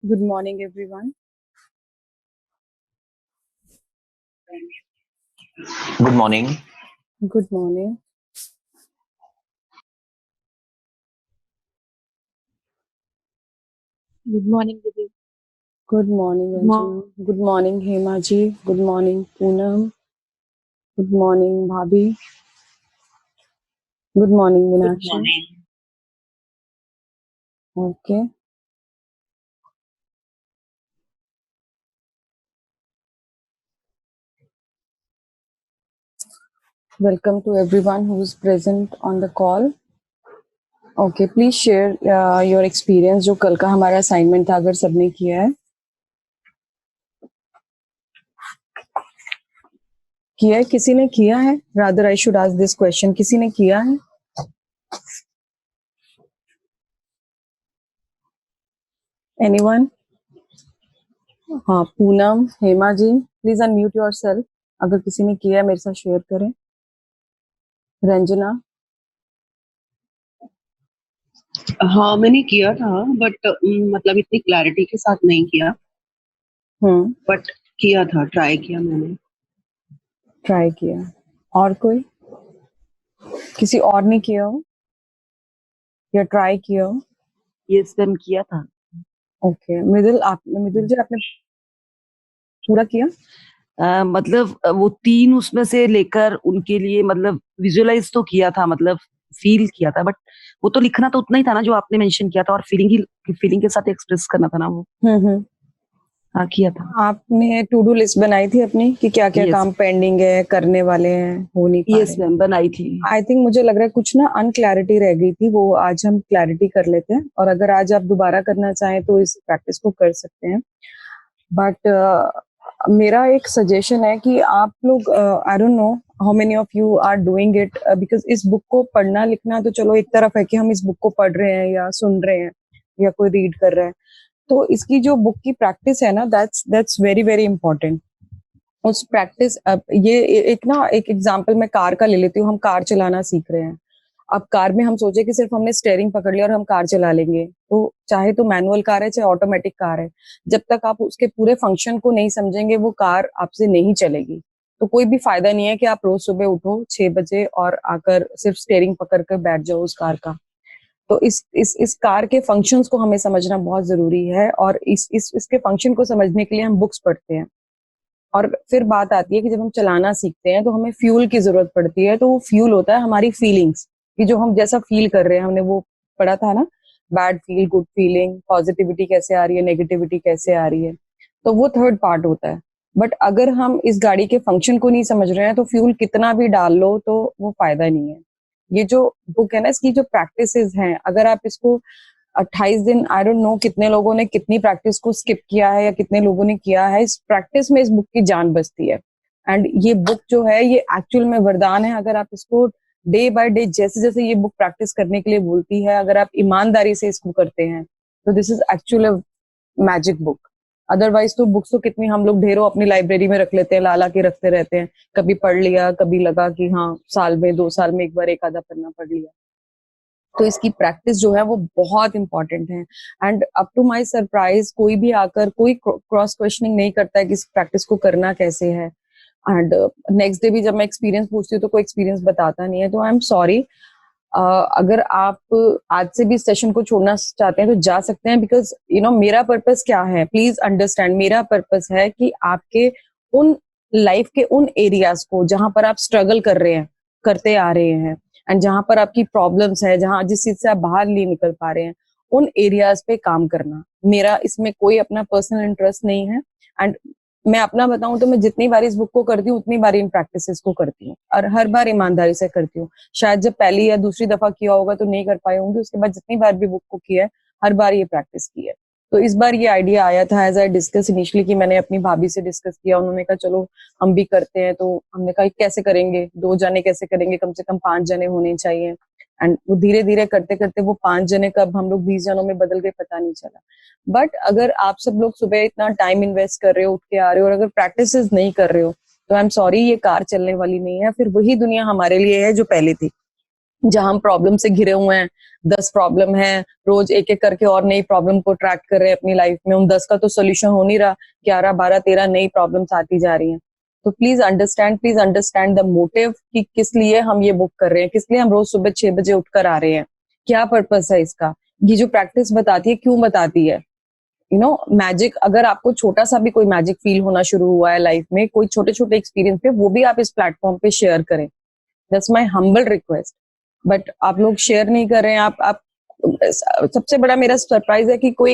Good morning, everyone. Good morning. Good morning. Good morning, Didi. Good morning, Good Anju. Good morning, Hema ji. Good morning, Poonam. Good morning, Bhabhi. Good morning, Good Meenakshi. morning. Okay. Welcome to everyone who is present on the call. Okay, please share your experience जो कल का हमारा assignment था अगर सबने किया है. किया है? किसी ने किया है? Rather I should ask this question. किसी ने किया है? Anyone? हाँ, Poonam, Hema ji, please unmute yourself. अगर किसी ने किया है मेरे साथ शेयर करें. रंजना. हाँ, मैंने किया था बट मतलब इतनी क्लैरिटी के साथ नहीं किया, बट किया था, ट्राई किया मैंने. ट्राई किया. और कोई? किसी और ने किया हो या ट्राई किया हो? यस मैम किया था. ओके. मृदुल जी आपने पूरा किया? मतलब वो 3 उसमें से लेकर उनके लिए मतलब विजुअलाइज तो किया था, मतलब फील किया था, बट वो तो लिखना तो उतना ही था ना जो आपने मेंशन किया था, और फीलिंग के साथ एक्सप्रेस करना था ना वो. हाँ किया था. आपने टू डू लिस्ट बनाई थी अपनी कि क्या क्या Yes. काम पेंडिंग है, करने वाले हैं, हो नहीं पा यस रहे? मैम बनाई थी. आई थिंक मुझे लग रहा है कुछ ना अनक्लैरिटी रह गई थी, वो आज हम क्लैरिटी कर लेते हैं. और अगर आज आप दोबारा करना चाहें तो इस प्रैक्टिस को कर सकते हैं. बट मेरा एक सजेशन है कि आप लोग, I don't know how many of you are doing it, because इस बुक को पढ़ना लिखना तो चलो एक तरफ है कि हम इस बुक को पढ़ रहे हैं या सुन रहे हैं या कोई रीड कर रहा है. तो इसकी जो बुक की प्रैक्टिस है ना, दैट्स वेरी वेरी इंपॉर्टेंट. उस प्रैक्टिस, अब ये एक एग्जांपल मैं कार का ले लेती हूँ. हम कार चलाना सीख रहे हैं. अब कार में हम सोचे कि सिर्फ हमने स्टेयरिंग पकड़ लिया और हम कार चला लेंगे, तो चाहे तो मैनुअल कार है चाहे ऑटोमेटिक कार है, जब तक आप उसके पूरे फंक्शन को नहीं समझेंगे वो कार आपसे नहीं चलेगी. तो कोई भी फायदा नहीं है कि आप रोज सुबह उठो 6 बजे और आकर सिर्फ स्टेयरिंग पकड़ कर बैठ जाओ उस कार का. तो इस कार के फंक्शंस को हमें समझना बहुत जरूरी है, और इसके फंक्शन को समझने के लिए हम बुक्स पढ़ते हैं. और फिर बात आती है कि जब हम चलाना सीखते हैं तो हमें फ्यूल की जरूरत पड़ती है. तो वो फ्यूल होता है हमारी फीलिंग्स, कि जो हम जैसा फील कर रहे हैं. हमने वो पढ़ा था ना, bad feel, good feeling, positivity कैसे आ रही है, नेगेटिविटी कैसे आ रही है. तो वो थर्ड पार्ट होता है. बट अगर हम इस गाड़ी के फंक्शन को नहीं समझ रहे हैं तो फ्यूल कितना भी डाल लो तो वो फायदा नहीं है. ये जो बुक है ना, इसकी जो प्रैक्टिसेस हैं, अगर आप इसको 28 दिन, आई डोंट नो कितने लोगों ने कितनी प्रैक्टिस को स्किप किया है या कितने लोगों ने किया है, इस प्रैक्टिस में इस बुक की जान बसती है. एंड ये बुक जो है ये एक्चुअल में वरदान है. अगर आप इसको डे बाय डे, जैसे जैसे ये बुक प्रैक्टिस करने के लिए बोलती है, अगर आप ईमानदारी से इसको करते हैं तो this is actually magic book. Otherwise तो बुक्स तो कितनी हम लोग ढेरों अपनी लाइब्रेरी में रख लेते हैं, लाला के रखते रहते हैं. कभी पढ़ लिया, कभी लगा कि हाँ साल में 2 साल में एक बार एक आधा पन्ना पढ़ लिया. तो इसकी प्रैक्टिस जो है वो बहुत इंपॉर्टेंट है. And up to my surprise कोई भी आकर कोई क्रॉस क्वेश्चनिंग नहीं करता है कि इस प्रैक्टिस को करना कैसे है. एंड नेक्स्ट डे भी जब मैं एक्सपीरियंस पूछती हूँ तो कोई एक्सपीरियंस बताता नहीं है. तो आई एम सॉरी. अगर आप आज से भी सेशन को छोड़ना चाहते हैं तो जा सकते हैं, बिकॉज मेरा पर्पस क्या है, प्लीज अंडरस्टैंड. मेरा पर्पस है कि आपके उन लाइफ के उन एरियाज को जहां पर आप स्ट्रगल कर रहे हैं, करते आ रहे हैं, एंड जहां पर आपकी प्रॉब्लम्स है, जहां जिस चीज से आप बाहर नहीं निकल पा रहे हैं, उन एरियाज पे काम करना. मेरा इसमें कोई अपना पर्सनल इंटरेस्ट नहीं है. एंड मैं अपना बताऊं तो मैं जितनी बार इस बुक को करती हूँ उतनी बार इन प्रैक्टिसेस को करती हूँ, और हर बार ईमानदारी से करती हूँ. शायद जब पहली या दूसरी दफा किया होगा तो नहीं कर पाई होंगी, उसके बाद जितनी बार भी बुक को किया है हर बार ये प्रैक्टिस की है. तो इस बार ये आइडिया आया था एज आई डिस्कस इनिशियली, कि मैंने अपनी भाभी से डिस्कस किया. उन्होंने कहा चलो हम भी करते हैं. तो हमने कहा कैसे करेंगे, 2 जने कैसे करेंगे, कम से कम 5 जने होने चाहिए. एंड वो धीरे धीरे करते करते वो 5 जने कब हम लोग 20 जनों में बदल गए पता नहीं चला. बट अगर आप सब लोग सुबह इतना टाइम इन्वेस्ट कर रहे हो, उठ के आ रहे हो, और अगर प्रैक्टिस नहीं कर रहे हो तो आई एम सॉरी, ये कार चलने वाली नहीं है. फिर वही दुनिया हमारे लिए है जो पहले थी. जहां हम प्रॉब्लम से घिरे हुए हैं, 10 प्रॉब्लम है, रोज एक एक करके और नई प्रॉब्लम को ट्रैक कर रहे हैं अपनी लाइफ में, उन 10 का तो सोल्यूशन हो नहीं रहा, 11 12 13 नई प्रॉब्लम्स आती जा रही हैं। तो प्लीज अंडरस्टैंड द मोटिव कि किस लिए हम ये बुक कर रहे हैं, किस लिए हम रोज सुबह 6 बजे उठकर आ रहे हैं, क्या पर्पस है इसका। ये जो प्रैक्टिस बताती है क्यों बताती है, मैजिक, अगर आपको छोटा सा भी कोई मैजिक फील होना शुरू हुआ है लाइफ में, कोई छोटे छोटे एक्सपीरियंस पे, वो भी आप इस प्लेटफॉर्म पे शेयर करें। That's my humble request. But आप लोग शेयर नहीं कर रहे हैं। आप सबसे बड़ा मेरा सरप्राइज है कि कोई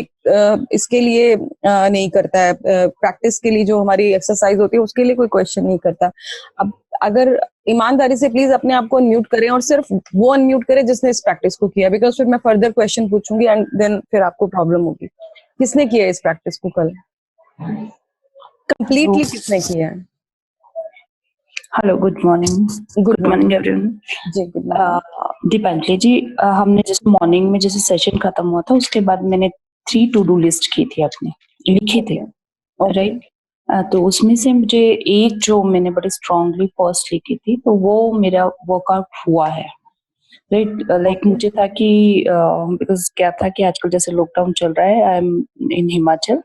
इसके लिए नहीं करता है, प्रैक्टिस के लिए जो हमारी एक्सरसाइज होती है उसके लिए कोई क्वेश्चन नहीं करता। अब अगर ईमानदारी से प्लीज अपने आप को अनम्यूट करें और सिर्फ वो अनम्यूट करें जिसने इस प्रैक्टिस को किया, बिकॉज फिर मैं फर्दर क्वेश्चन पूछूंगी एंड देन फिर आपको प्रॉब्लम होगी। किसने किया इस प्रैक्टिस को कल कंप्लीटली, किसने किया है? Hello, good morning. Good morning everyone. जी गुड मॉर्निंग। दीपांजलि जी, हमने जैसे मॉर्निंग में जैसे सेशन खत्म हुआ था उसके बाद मैंने 3 टू डू लिस्ट की थी, अपनी लिखी थी, राइट? तो उसमें से मुझे एक जो मैंने बड़ी स्ट्रांगली फर्स्ट लिखी थी, तो वो मेरा वर्कआउट हुआ है, राइट? लाइक मुझे था कि बिकॉज क्या था कि आजकल जैसे लॉकडाउन चल रहा है, आई एम इन हिमाचल,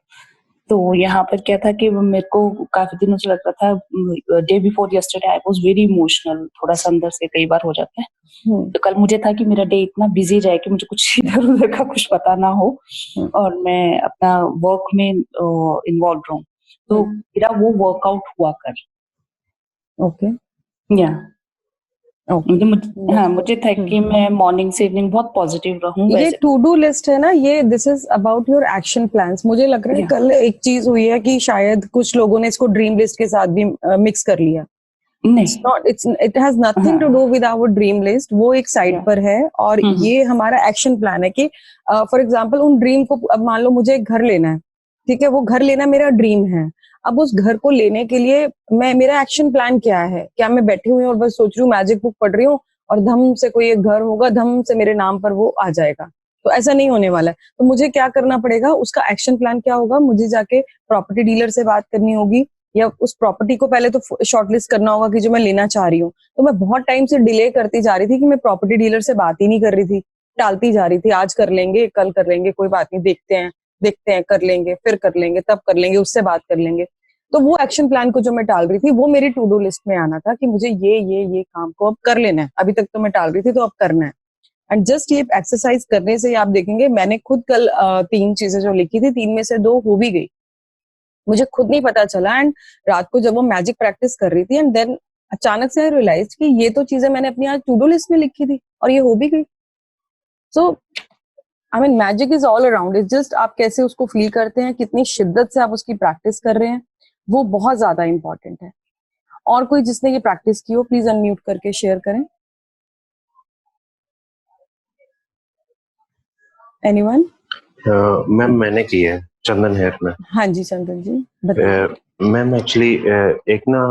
तो यहाँ पर क्या था कि मेरे को काफी दिनों से लग रहा था, day before yesterday I was very emotional, थोड़ा सा अंदर से कई बार हो जाता है। तो कल मुझे था कि मेरा डे इतना बिजी जाए कि मुझे कुछ इधर उधर का कुछ पता ना हो और मैं अपना वर्क में इन्वॉल्व रहूं। तो मेरा वो वर्कआउट हुआ कल। ओके या मुझे था कि मैं मॉर्निंग से इवनिंग बहुत पॉजिटिव रहूं। ये टू डू लिस्ट है ना, ये this is about your action plans. मुझे लग रहा है कल एक चीज हुई है कि शायद कुछ लोगों ने इसको ड्रीम लिस्ट के साथ भी मिक्स कर लिया। It has nothing to do with our dream list, वो एक साइड पर है और ये हमारा एक्शन प्लान है कि फॉर एग्जाम्पल उन ड्रीम को, अब मान लो मुझे एक घर लेना है, ठीक है, वो घर लेना मेरा ड्रीम है। अब उस घर को लेने के लिए मेरा एक्शन प्लान क्या है? क्या मैं बैठी हुई हूँ और बस सोच रही हूँ, मैजिक बुक पढ़ रही हूँ और धम से कोई एक घर होगा, धम से मेरे नाम पर वो आ जाएगा? तो ऐसा नहीं होने वाला है। तो मुझे क्या करना पड़ेगा, उसका एक्शन प्लान क्या होगा? मुझे जाके प्रॉपर्टी डीलर से बात करनी होगी या उस प्रॉपर्टी को पहले तो शॉर्टलिस्ट करना होगा कि जो मैं लेना चाह रही हूँ। तो मैं बहुत टाइम से डिले करती जा रही थी कि मैं प्रॉपर्टी डीलर से बात ही नहीं कर रही थी, टालती जा रही थी। आज कर लेंगे, कल कर लेंगे, कोई बात नहीं, देखते हैं, कर लेंगे, फिर कर लेंगे, तब कर लेंगे, उससे बात कर लेंगे। तो वो एक्शन प्लान को जो मैं टाल रही थी, वो मेरी टू डू लिस्ट में आना था कि मुझे ये काम को अब कर लेना है। अभी तक तो मैं टाल रही थी, तो अब करना है। एंड जस्ट ये एक्सरसाइज करने से आप देखेंगे, मैंने खुद कल 3 चीजें जो लिखी थी, 3 में से 2 हो भी गई, मुझे खुद नहीं पता चला। एंड रात को जब वो मैजिक प्रैक्टिस कर रही थी, एंड देन अचानक से आई रियलाइज कि ये तो चीजें मैंने अपनी आज टू डू लिस्ट में लिखी थी और ये हो भी गई। So I mean magic is all around, it's just आप कैसे उसको फील करते हैं, कितनी शिद्दत से आप उसकी प्रैक्टिस कर रहे हैं, वो बहुत ज्यादा इंपॉर्टेंट है। और कोई जिसने ये प्रैक्टिस की हो, प्लीज अनम्यूट करके शेयर करें। एनीवन? मैम मैंने की है, चंदन हेयर में। हाँ जी चंदन जी बताइए। मैम एक्चुअली एक ना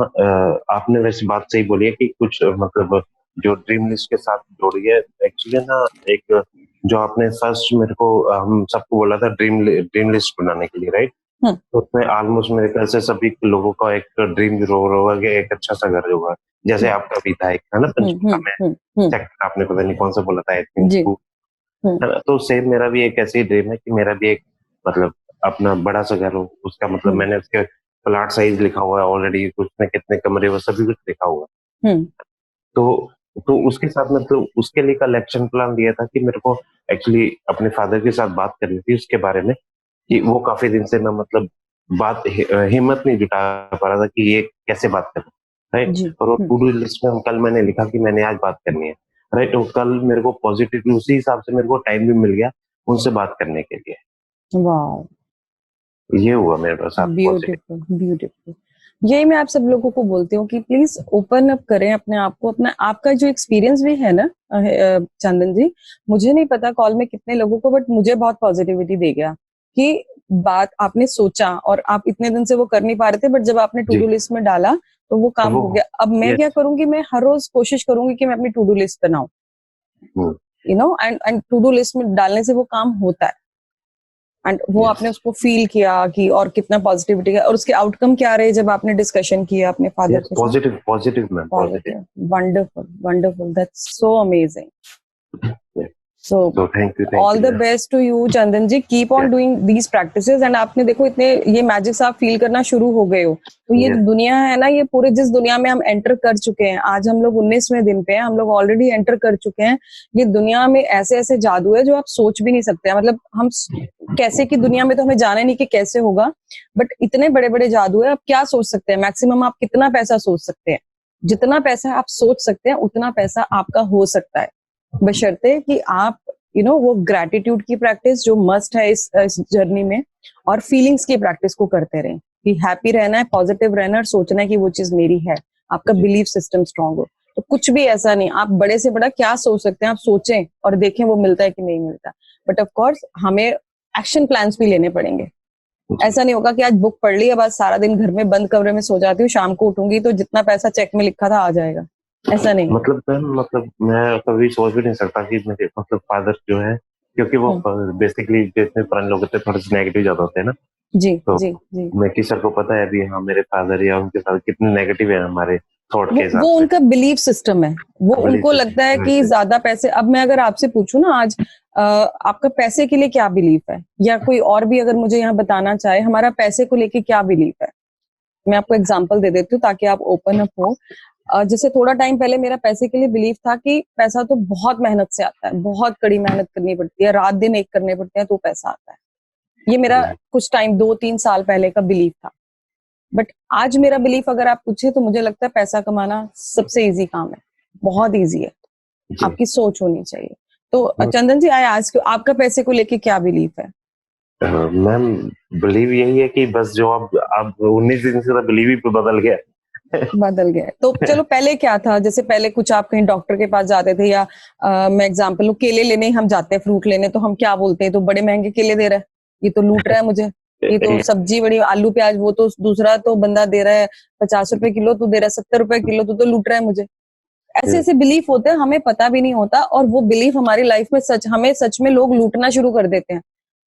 आपने वैसे बात सही बोली है कि कुछ मतलब जो ड्रीम लिस्ट के साथ जोड़ी है। एक्चुअली ना एक जो आपने फर्स्ट मेरे को हम सबको बोला था ड्रीम लिस्ट बनाने के लिए, राइट? तो उसमें ऑलमोस्ट मेरे ख्याल से सभी लोगों का एक ड्रीम जरूर होगा कि एक अच्छा सा घर होगा, जैसे आपका भी था एक, है ना? पंचकुला में सेक्टर आपने पता नहीं कौन सा बोला था, आई थिंक, है ना? तो सेम मेरा भी एक ऐसी ड्रीम है कि मेरा भी एक मतलब अपना बड़ा सा घर हो। उसका मतलब मैंने उसके प्लॉट साइज लिखा हुआ है ऑलरेडी, उसमें कितने कमरे, वो सभी कुछ लिखा हुआ है। तो उसके साथ में तो उसके लिए कल एक्शन प्लान दिया था कि मेरे को एक्चुअली अपने फादर के साथ बात करनी थी उसके बारे में, कि वो काफी दिन से मैं मतलब बात हिम्मत नहीं जुटा पा रहा था कि ये कैसे बात करूं, राइट? और वो टू डू लिस्ट में कल मैंने लिखा कि मैंने आज बात करनी है, राइट? तो कल मेरे को पॉजिटिवली उसी हिसाब से मेरे को टाइम भी मिल गया उनसे बात करने के लिए। वाओ, ये हुआ मेरे साथ। Beautiful beautiful. यही मैं आप सब लोगों को बोलती हूँ कि प्लीज ओपन अप करें अपने आप को। अपना आपका जो एक्सपीरियंस भी है ना चंदन जी, मुझे नहीं पता कॉल में कितने लोगों को, बट मुझे बहुत पॉजिटिविटी दे गया कि बात आपने सोचा और आप इतने दिन से वो कर नहीं पा रहे थे, बट जब आपने टू डू लिस्ट में डाला तो वो काम हो गया। अब मैं क्या करूंगी, मैं हर रोज कोशिश करूंगी कि मैं अपनी टू डू लिस्ट बनाऊं, एंड टू डू लिस्ट में डालने से वो काम होता है। एंड वो Yes. आपने उसको फील किया कि और कितना पॉजिटिविटी है और उसके आउटकम क्या रहे जब आपने डिस्कशन किया अपने फादर Yes, के साथ? positive, ma'am, positive. Wonderful. That's so amazing. Yeah. So So thank you, all the ma'am. best to you, Chandan ji. Keep on Yeah. doing these practices. And आपने देखो इतने ये मैजिक्स आप फील करना शुरू हो गए हो, तो ये Yes. दुनिया है ना, ये पूरे जिस दुनिया में हम एंटर कर चुके हैं, आज हम लोग 19वें दिन पे हैं, हम लोग ऑलरेडी एंटर कर चुके हैं. ये दुनिया में ऐसे ऐसे जादू है जो आप सोच भी नहीं सकते हैं. मतलब हम कैसे की दुनिया में तो हमें जाना नहीं कि कैसे होगा, बट इतने बड़े बड़े जादू है. आप क्या सोच सकते हैं? मैक्सिमम आप कितना पैसा सोच सकते हैं? जितना पैसा आप सोच सकते हैं उतना पैसा आपका हो सकता है, बशर्ते कि आप वो ग्रैटिट्यूड की प्रैक्टिस जो मस्ट है इस जर्नी में, और फीलिंग्स की प्रैक्टिस को करते रहें कि हैप्पी रहना है, पॉजिटिव रहना है और सोचना है कि वो चीज मेरी है. आपका बिलीफ सिस्टम स्ट्रांग हो तो कुछ भी ऐसा नहीं, आप बड़े से बड़ा क्या सोच सकते हैं आप सोचें और देखें वो मिलता है कि नहीं मिलता. बट ऑफ कोर्स हमें एक्शन प्लान्स भी लेने पड़ेंगे. ऐसा नहीं होगा कि आज बुक पढ़ ली, अब आज सारा दिन घर में बंद कमरे में सो जाती हूँ, शाम को उठूंगी तो जितना पैसा चेक में लिखा था आ जाएगा. ऐसा नहीं. मतलब मैं कभी सोच भी नहीं सकता कि मेरे मतलब फादर जो है, क्योंकि वो बेसिकली जितने पुराने लोग होते हैं थोड़े से नेगेटिव ज्यादा होते हैं ना. जी तो जी जी. मैं सर को पता है अभी हाँ मेरे फादर या उनके साथ कितने नेगेटिव है हमारे थॉट के हिसाब वो से. उनका बिलीफ सिस्टम है. वो Belief उनको system, लगता है कि right. ज्यादा पैसे. अब मैं अगर आपसे पूछूं ना आज आपका पैसे के लिए क्या बिलीफ है, या कोई और भी अगर मुझे यहाँ बताना चाहे हमारा पैसे को लेके क्या बिलीफ है, मैं आपको एग्जांपल दे देती हूँ ताकि आप ओपन अप हो. जैसे थोड़ा टाइम पहले मेरा पैसे के लिए बिलीफ था कि पैसा तो बहुत मेहनत से आता है, बहुत कड़ी मेहनत करनी पड़ती है, रात दिन एक करने पड़ते हैं तो पैसा आता है. ये मेरा कुछ टाइम 2-3 साल पहले का बिलीफ था. बट आज मेरा बिलीफ अगर आप पूछे तो मुझे लगता है पैसा कमाना सबसे इजी काम है, बहुत इजी है. आपकी सोच होनी चाहिए. तो चंदन जी, आज आपका पैसे को लेके क्या बिलीफ है? मैम बिलीव यही है कि बस जो अब 19 दिन से बिलीव ही बदल गया. बदल गया. तो चलो पहले क्या था, जैसे पहले कुछ आप कहीं डॉक्टर के पास जाते थे, या मैं एग्जांपल लूं, केले लेने हम जाते हैं, फ्रूट लेने, तो हम क्या बोलते हैं, तो बड़े महंगे केले दे रहा है, ये तो लूट रहा है मुझे. ये तो सब्जी बड़ी, आलू प्याज, वो तो दूसरा तो बंदा दे रहा है 50 रुपए किलो, तू दे रहा है 70 रुपए किलो, तू तो लूट रहा है मुझे. ऐसे ऐसे बिलीफ होते हैं, हमें पता भी नहीं होता, और वो बिलीफ हमारी लाइफ में हमें सच में लोग लूटना शुरू कर देते हैं.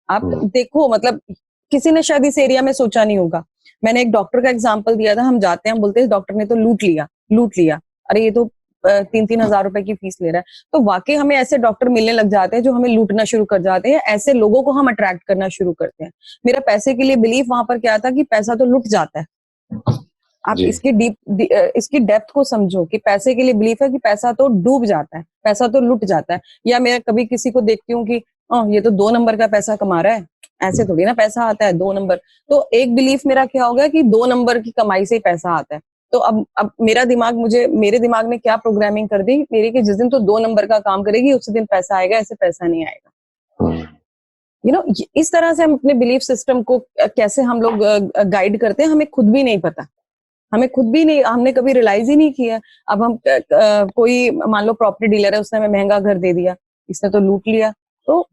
आप देखो, मतलब किसी ने शायद इस एरिया में सोचा नहीं होगा. मैंने एक डॉक्टर का एग्जांपल दिया था, हम जाते हैं, हम बोलते हैं डॉक्टर ने तो लूट लिया, अरे ये तो 3-3 हजार रुपए की फीस ले रहा है. तो वाकई हमें ऐसे डॉक्टर मिलने लग जाते हैं जो हमें लूटना शुरू कर जाते हैं. ऐसे लोगों को हम अट्रैक्ट करना शुरू करते हैं. मेरा पैसे के लिए बिलीफ वहां पर क्या था कि पैसा तो लुट जाता है. आप इसकी डेप्थ को समझो कि पैसे के लिए बिलीफ है कि पैसा तो डूब जाता है, पैसा तो लुट जाता है. या मैं कभी किसी को देखती हूँ कि ये तो 2 नंबर का पैसा कमा रहा है, ऐसे थोड़ी ना पैसा आता है 2 नंबर. तो एक बिलीफ मेरा क्या हो गया कि 2 नंबर की कमाई से ही पैसा आता है. तो अब मेरे दिमाग में क्या प्रोग्रामिंग कर दी मेरी कि जिस दिन तो 2 नंबर का काम करेगी उसी दिन पैसा आएगा, ऐसे पैसा नहीं आएगा. इस तरह से हम अपने बिलीफ सिस्टम को कैसे हम लोग गाइड करते हैं, हमें खुद भी नहीं पता. हमने कभी रियलाइज ही नहीं किया. अब हम कोई मान लो प्रॉपर्टी डीलर है, उसने हमें महंगा घर दे दिया, इसने तो लूट लिया. तो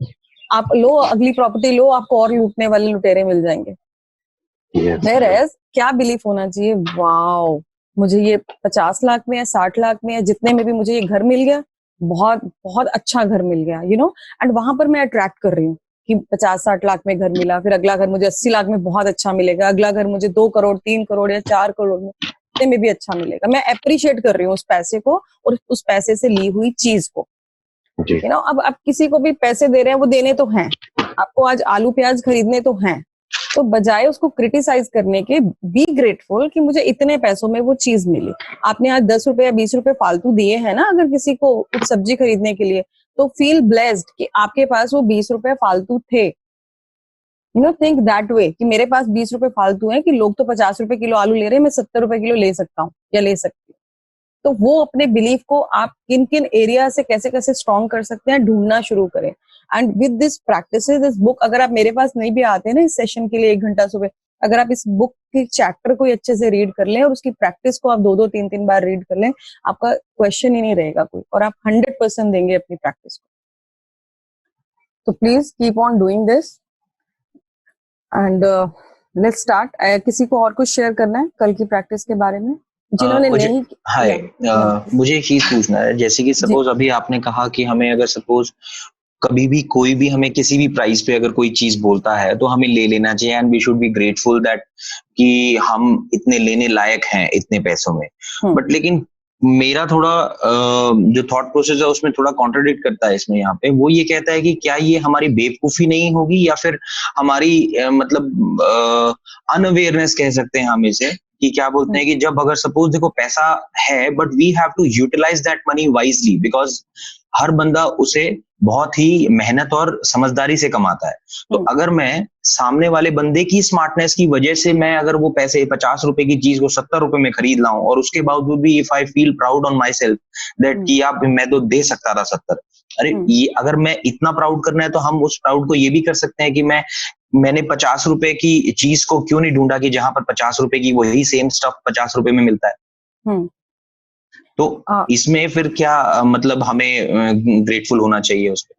आप लो अगली प्रॉपर्टी लो, आपको और लूटने वाले लुटेरे मिल जाएंगे. क्या बिलीफ होना चाहिए, वाओ मुझे ये 50 लाख में है, 60 लाख में है, जितने में भी मुझे ये घर मिल गया, बहुत बहुत अच्छा घर मिल गया, एंड वहां पर मैं अट्रैक्ट कर रही हूँ कि 50-60 लाख में घर मिला, फिर अगला घर मुझे 80 लाख में बहुत अच्छा मिलेगा, अगला घर मुझे 2 करोड़ 3 करोड़ या 4 करोड़ में भी अच्छा मिलेगा. मैं अप्रिशिएट कर रही हूँ उस पैसे को और उस पैसे से ली हुई चीज को. अब आप किसी को भी पैसे दे रहे हैं, वो देने तो हैं, आपको आज आलू प्याज खरीदने तो हैं, तो बजाय उसको क्रिटिसाइज करने के बी ग्रेटफुल कि मुझे इतने पैसों में वो चीज मिली. आपने आज 10 रुपए या 20 रुपए फालतू दिए हैं ना अगर किसी को कुछ सब्जी खरीदने के लिए, तो फील ब्लेस्ड कि आपके पास वो 20 रुपए फालतू थे. थिंक दैट वे कि मेरे पास 20 रुपए फालतू है, कि लोग तो 50 रुपए किलो आलू ले रहे हैं, मैं 70 रुपए किलो ले सकता हूँ या ले सकती हूँ. तो वो अपने बिलीफ को आप किन किन एरिया से कैसे कैसे स्ट्रॉन्ग कर सकते हैं, ढूंढना शुरू करें. And with this practices, this book, अगर आप मेरे पास नहीं भी आते हैं ना इस सेशन के लिए 1 घंटा सुबह, अगर आप इस बुक के चैप्टर को अच्छे से रीड कर लें और उसकी प्रैक्टिस को आप 2-2 3-3 बार रीड कर लें, आपका क्वेश्चन ही नहीं रहेगा कोई, और आप 100% देंगे अपनी प्रैक्टिस को. तो please keep on doing this and let's start. किसी को और कुछ शेयर करना है कल की प्रैक्टिस के बारे में, जिन्होंने नहीं? हाय, मुझे एक चीज पूछना है. जैसे कि सपोज अभी आपने कहा कि हमें अगर सपोज कभी भी कोई भी हमें किसी भी प्राइस पे अगर कोई चीज बोलता है तो हमें ले लेना चाहिए and we should be grateful that कि हम इतने लेने लायक हैं इतने पैसों में। बट लेकिन मेरा थोड़ा जो थॉट प्रोसेस है उसमें थोड़ा कॉन्ट्रडिक्ट करता है इसमें, यहाँ पे वो ये कहता है कि क्या ये हमारी बेवकूफी नहीं होगी या फिर हमारी मतलब अनअवेयरनेस कह सकते हैं हम इसे, कि क्या बोलते हैं कि जब अगर सपोज देखो पैसा है but we have to utilize that money wisely, because हर बंदा उसे बहुत ही मेहनत और समझदारी से कमाता है। तो अगर मैं सामने वाले बंदे की स्मार्टनेस की वजह से मैं अगर वो पैसे 50 रुपए की चीज को 70 रुपए में खरीद लाऊं और उसके बावजूद भी if I feel proud on my self that कि आप मैं तो दे सकता था 70, अरे ये अगर मैं इतना प्राउड करना है तो हम उस प्राउड को ये भी कर सकते हैं कि मैंने 50 रुपए की चीज को क्यों नहीं ढूंढा कि जहां पर 50 रुपए की वही सेम स्टफ 50 रुपए में मिलता है। तो इसमें फिर क्या मतलब हमें ग्रेटफुल होना चाहिए उस पे।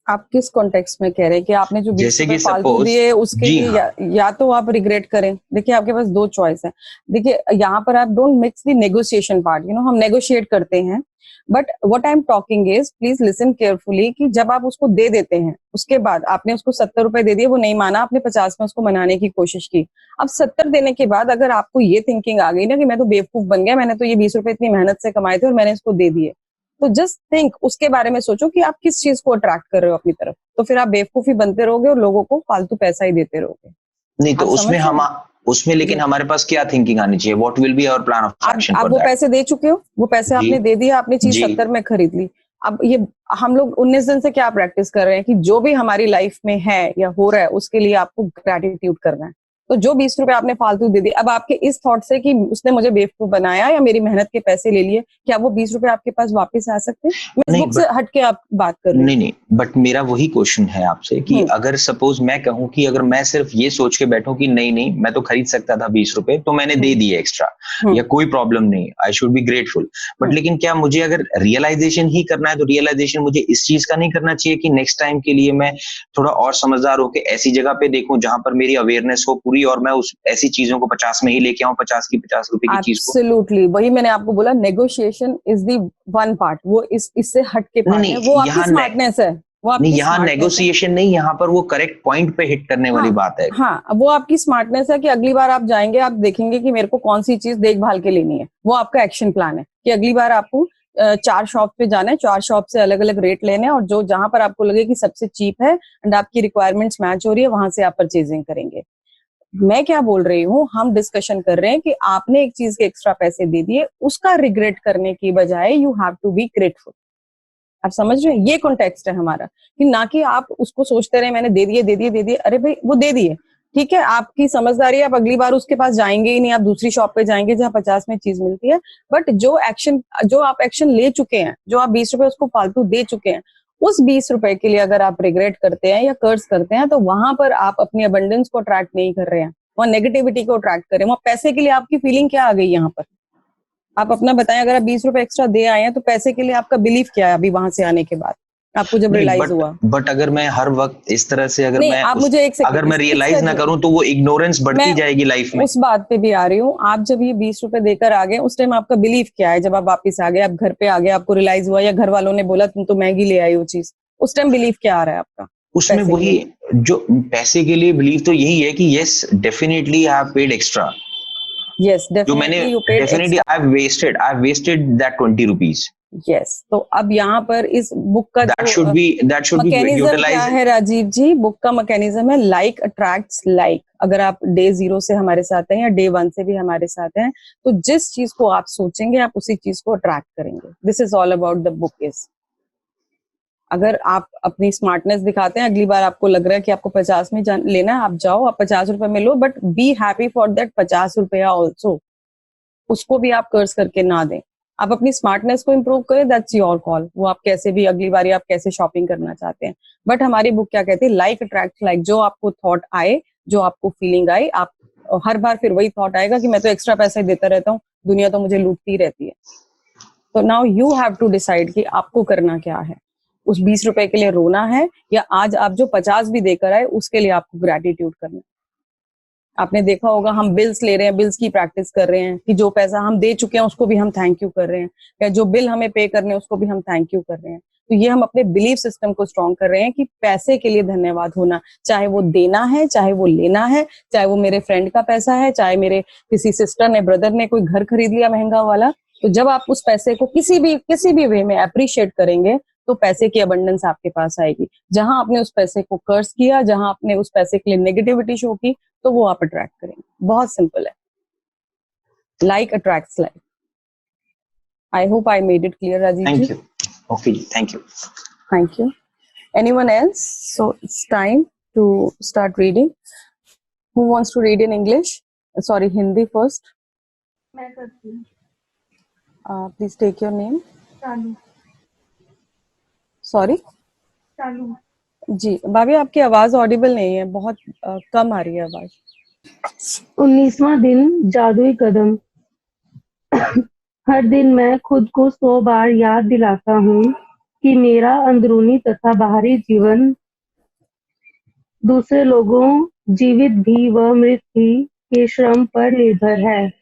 आप किस कॉन्टेक्स्ट में कह रहे हैं कि आपने जो 20 रुपए फालतू दिए उसके लिए या तो आप रिग्रेट करें? देखिए आपके पास दो चॉइस है। देखिए यहाँ पर आप don't mix the negotiation part, हम नेगोशिएट करते हैं, but what I am talking is please listen carefully कि जब आप उसको दे देते हैं उसके बाद आपने उसको 70 रुपए दे दिए, वो नहीं माना, आपने 50 में उसको मनाने की कोशिश की। अब 70 देने के बाद अगर आपको ये थिंकिंग आ गई ना कि मैं तो बेवकूफ बन गया, मैंने तो ये 20 रुपए इतनी मेहनत से कमाए थे और मैंने इसको दे दिए, तो जस्ट थिंक, उसके बारे में सोचो कि आप किस चीज को अट्रैक्ट कर रहे हो अपनी तरफ। तो फिर आप बेवकूफी बनते रहोगे और लोगों को फालतू पैसा ही देते रहोगे। नहीं तो उसमें लेकिन हमारे पास क्या थिंकिंग आनी चाहिए? What will be our plan of action? आप वो पैसे दे चुके हो, वो पैसे आपने दे दिए, आपने चीज 70 में खरीद ली। अब ये हम लोग 19 दिन से क्या प्रैक्टिस कर रहे हैं कि जो भी हमारी लाइफ में है या हो रहा है उसके लिए आपको ग्रैटिट्यूड करना है। तो जो 20 रुपए आपने फालतू दे दिए, अब आपके इस थॉट से कि उसने मुझे बेवकूफ बनाया या मेरी मेहनत के पैसे ले लिए, क्या वो 20 रुपए आपके पास वापस आ सकते हैं? मैं इस बुक से हट के आप बात कर रही हूँ। नहीं, बट मेरा वही क्वेश्चन है आपसे कि अगर सपोज मैं कहूँ कि अगर मैं सिर्फ ये सोच के बैठूं कि नहीं मैं तो खरीद सकता था 20 रुपए, तो मैंने दे दिए एक्स्ट्रा या कोई प्रॉब्लम नहीं, I should be grateful. But लेकिन क्या मुझे अगर रियलाइजेशन ही करना है तो रियलाइजेशन मुझे इस चीज का नहीं करना चाहिए कि नेक्स्ट टाइम के लिए मैं थोड़ा और समझदार होकर ऐसी जगह पे देखूं जहां पर मेरी अवेयरनेस हो पूरी और मैं उस ऐसी चीजों को 50 में ही लेके आऊं, 50 की 50 रुपए की चीज को। एब्सोल्युटली, वही मैंने आपको बोला, negotiation is the one part, वो इससे हट के पार्ट है, वो आपकी स्मार्टनेस है। नहीं, यहाँ नेगोशिएशन नहीं, यहाँ पर वो करेक्ट पॉइंट पे हिट करने वाली बात है। हाँ, वो आपकी स्मार्टनेस है कि अगली बार आप जाएंगे, आप देखेंगे कि मेरे को कौन सी चीज देखभाल के लेनी है। वो आपका एक्शन प्लान है कि अगली बार आपको 4 शॉप पे जाना है, 4 शॉप से अलग अलग रेट लेने हैं और जो जहां पर आपको लगे कि सबसे चीप है एंड आपकी रिक्वायरमेंट्स मैच हो रही है, वहां से आप परचेजिंग करेंगे। मैं क्या बोल रही हूँ, हम डिस्कशन कर रहे हैं कि आपने एक चीज के एक्स्ट्रा पैसे दे दिए, उसका रिग्रेट करने की बजाय you have to be grateful. आप समझ रहे हैं? ये कॉन्टेक्स्ट है हमारा, कि ना कि आप उसको सोचते रहे मैंने दे दिए। अरे भाई वो दे दिए, ठीक है, आपकी समझदारी है, आप अगली बार उसके पास जाएंगे ही नहीं, आप दूसरी शॉप पे जाएंगे जहां 50 में चीज मिलती है। बट जो आप एक्शन ले चुके हैं, जो आप 20 रुपए उसको फालतू दे चुके हैं, उस 20 रुपए के लिए अगर आप रिग्रेट करते हैं या कर्ज करते हैं, तो वहां पर आप अपनी अबंडेंस को अट्रैक्ट नहीं कर रहे हैं, वहां नेगेटिविटी को अट्रैक्ट कर रहे हैं। वहां पैसे के लिए आपकी फीलिंग क्या आ गई? यहाँ पर आप अपना बताएं, अगर आप 20 रुपए एक्स्ट्रा दे आए हैं तो पैसे के लिए आपका बिलीफ क्या है अभी वहां से आने के बाद, आपको जब रियलाइज हुआ? बट अगर मैं हर वक्त इस तरह से अगर मैं रियलाइज ना करूं तो वो इग्नोरेंस बढ़ती जाएगी लाइफ में। उस बात पे भी आ रही हूँ, आप जब ये 20 रुपए देकर आ गए, उस टाइम आपका बिलीफ क्या है? जब आप वापिस आ गए, आप घर पे आ गए, आपको रियलाइज हुआ या घर वालों ने बोला तुम तो महंगी ले आई हो चीज, उस टाइम बिलीफ क्या आ रहा है आपका? उसमें वही जो पैसे के लिए बिलीव तो यही है कि yes definitely I have paid extra. Yes, definitely I've wasted that 20 rupees. Yes, तो अब यहाँ पर इस बुक का that should be मैकेनिज्म क्या है राजीव जी? बुक का मैकेनिज्म है लाइक अट्रैक्ट्स लाइक। अगर आप डे 0 से हमारे साथ हैं या डे 1 से भी हमारे साथ हैं, तो जिस चीज को आप सोचेंगे आप उसी चीज को अट्रैक्ट करेंगे। This is all about the book is. अगर आप अपनी स्मार्टनेस दिखाते हैं, अगली बार आपको लग रहा है कि आपको 50 में लेना है, आप जाओ, आप 50 रुपए में लो, but be happy for that 50 रुपया ऑल्सो। उसको भी आप कर्ज करके ना दें। आप अपनी स्मार्टनेस को इम्प्रूव करें, दैट्स योर कॉल। वो आप कैसे भी अगली बार आप कैसे शॉपिंग करना चाहते हैं। बट हमारी बुक क्या कहती है? Like attract like. जो आपको थॉट आए, जो आपको फीलिंग आई, आप हर बार फिर वही थॉट आएगा कि मैं तो एक्स्ट्रा पैसे देता रहता हूँ, दुनिया तो मुझे लूटती रहती है। तो now you have to decide कि आपको करना क्या है। उस 20 रुपए के लिए रोना है या आज आप जो 50 भी देकर आए उसके लिए आपको ग्रैटिट्यूड करना है। आपने देखा होगा हम बिल्स ले रहे हैं, बिल्स की प्रैक्टिस कर रहे हैं कि जो पैसा हम दे चुके हैं उसको भी हम थैंक यू कर रहे हैं, या जो बिल हमें पे करने हैं उसको भी हम थैंक यू कर रहे हैं। तो ये हम अपने बिलीफ सिस्टम को स्ट्रॉन्ग कर रहे हैं कि पैसे के लिए धन्यवाद होना, चाहे वो देना है, चाहे वो लेना है, चाहे वो मेरे फ्रेंड का पैसा है, चाहे मेरे किसी सिस्टर ने, ब्रदर ने कोई घर खरीद लिया महंगा वाला, तो जब आप उस पैसे को किसी भी वे में अप्रिशिएट करेंगे तो पैसे की अबंडेंस आपके पास आएगी। जहां आपने उस पैसे को कर्स किया, जहां आपने उस पैसे के लिए नेगेटिविटी शो की, तो वो आप अट्रैक्ट करेंगे। बहुत सिंपल है, like attracts like. I hope I made it clear, Rajeev ji. Thank you. Okay जी, thank you. Thank you. Anyone else? So it's time to start reading. Who wants to read in English? Sorry, Hindi first. मैं करती हूँ। Please take your name. चालू Sorry. चालू जी, भाभी आपकी आवाज Audible नहीं है, बहुत कम आ रही है आवाज। 19वां दिन जादुई कदम। हर दिन मैं खुद को 100 बार याद दिलाता हूँ कि मेरा अंदरूनी तथा बाहरी जीवन दूसरे लोगों, जीवित भी व मृत भी, के श्रम पर निर्भर है,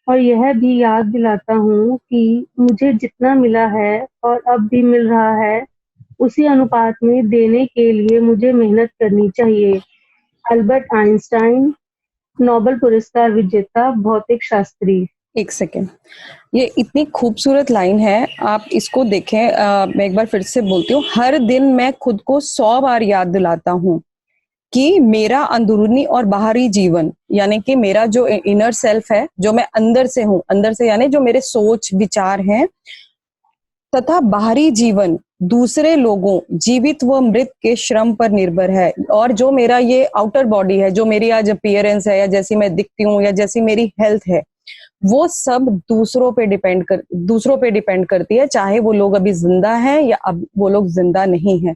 और यह भी याद दिलाता हूँ कि मुझे जितना मिला है और अब भी मिल रहा है उसी अनुपात में देने के लिए मुझे मेहनत करनी चाहिए। अल्बर्ट आइंस्टाइन, नोबेल पुरस्कार विजेता भौतिक शास्त्री। एक सेकेंड, ये इतनी खूबसूरत लाइन है, आप इसको देखें। मैं एक बार फिर से बोलती हूँ। हर दिन मैं खुद को 100 बार याद दिलाता हूँ कि मेरा अंदरूनी और बाहरी जीवन, यानी कि मेरा जो इनर सेल्फ है, जो मैं अंदर से हूँ, अंदर से यानी जो मेरे सोच विचार हैं, तथा बाहरी जीवन दूसरे लोगों, जीवित व मृत के श्रम पर निर्भर है। और जो मेरा ये आउटर बॉडी है, जो मेरी आज अपीयरेंस है, या जैसी मैं दिखती हूँ, या जैसी मेरी हेल्थ है, वो सब दूसरों पे डिपेंड करती है, चाहे वो लोग अभी जिंदा हैं या अब वो लोग जिंदा नहीं हैं।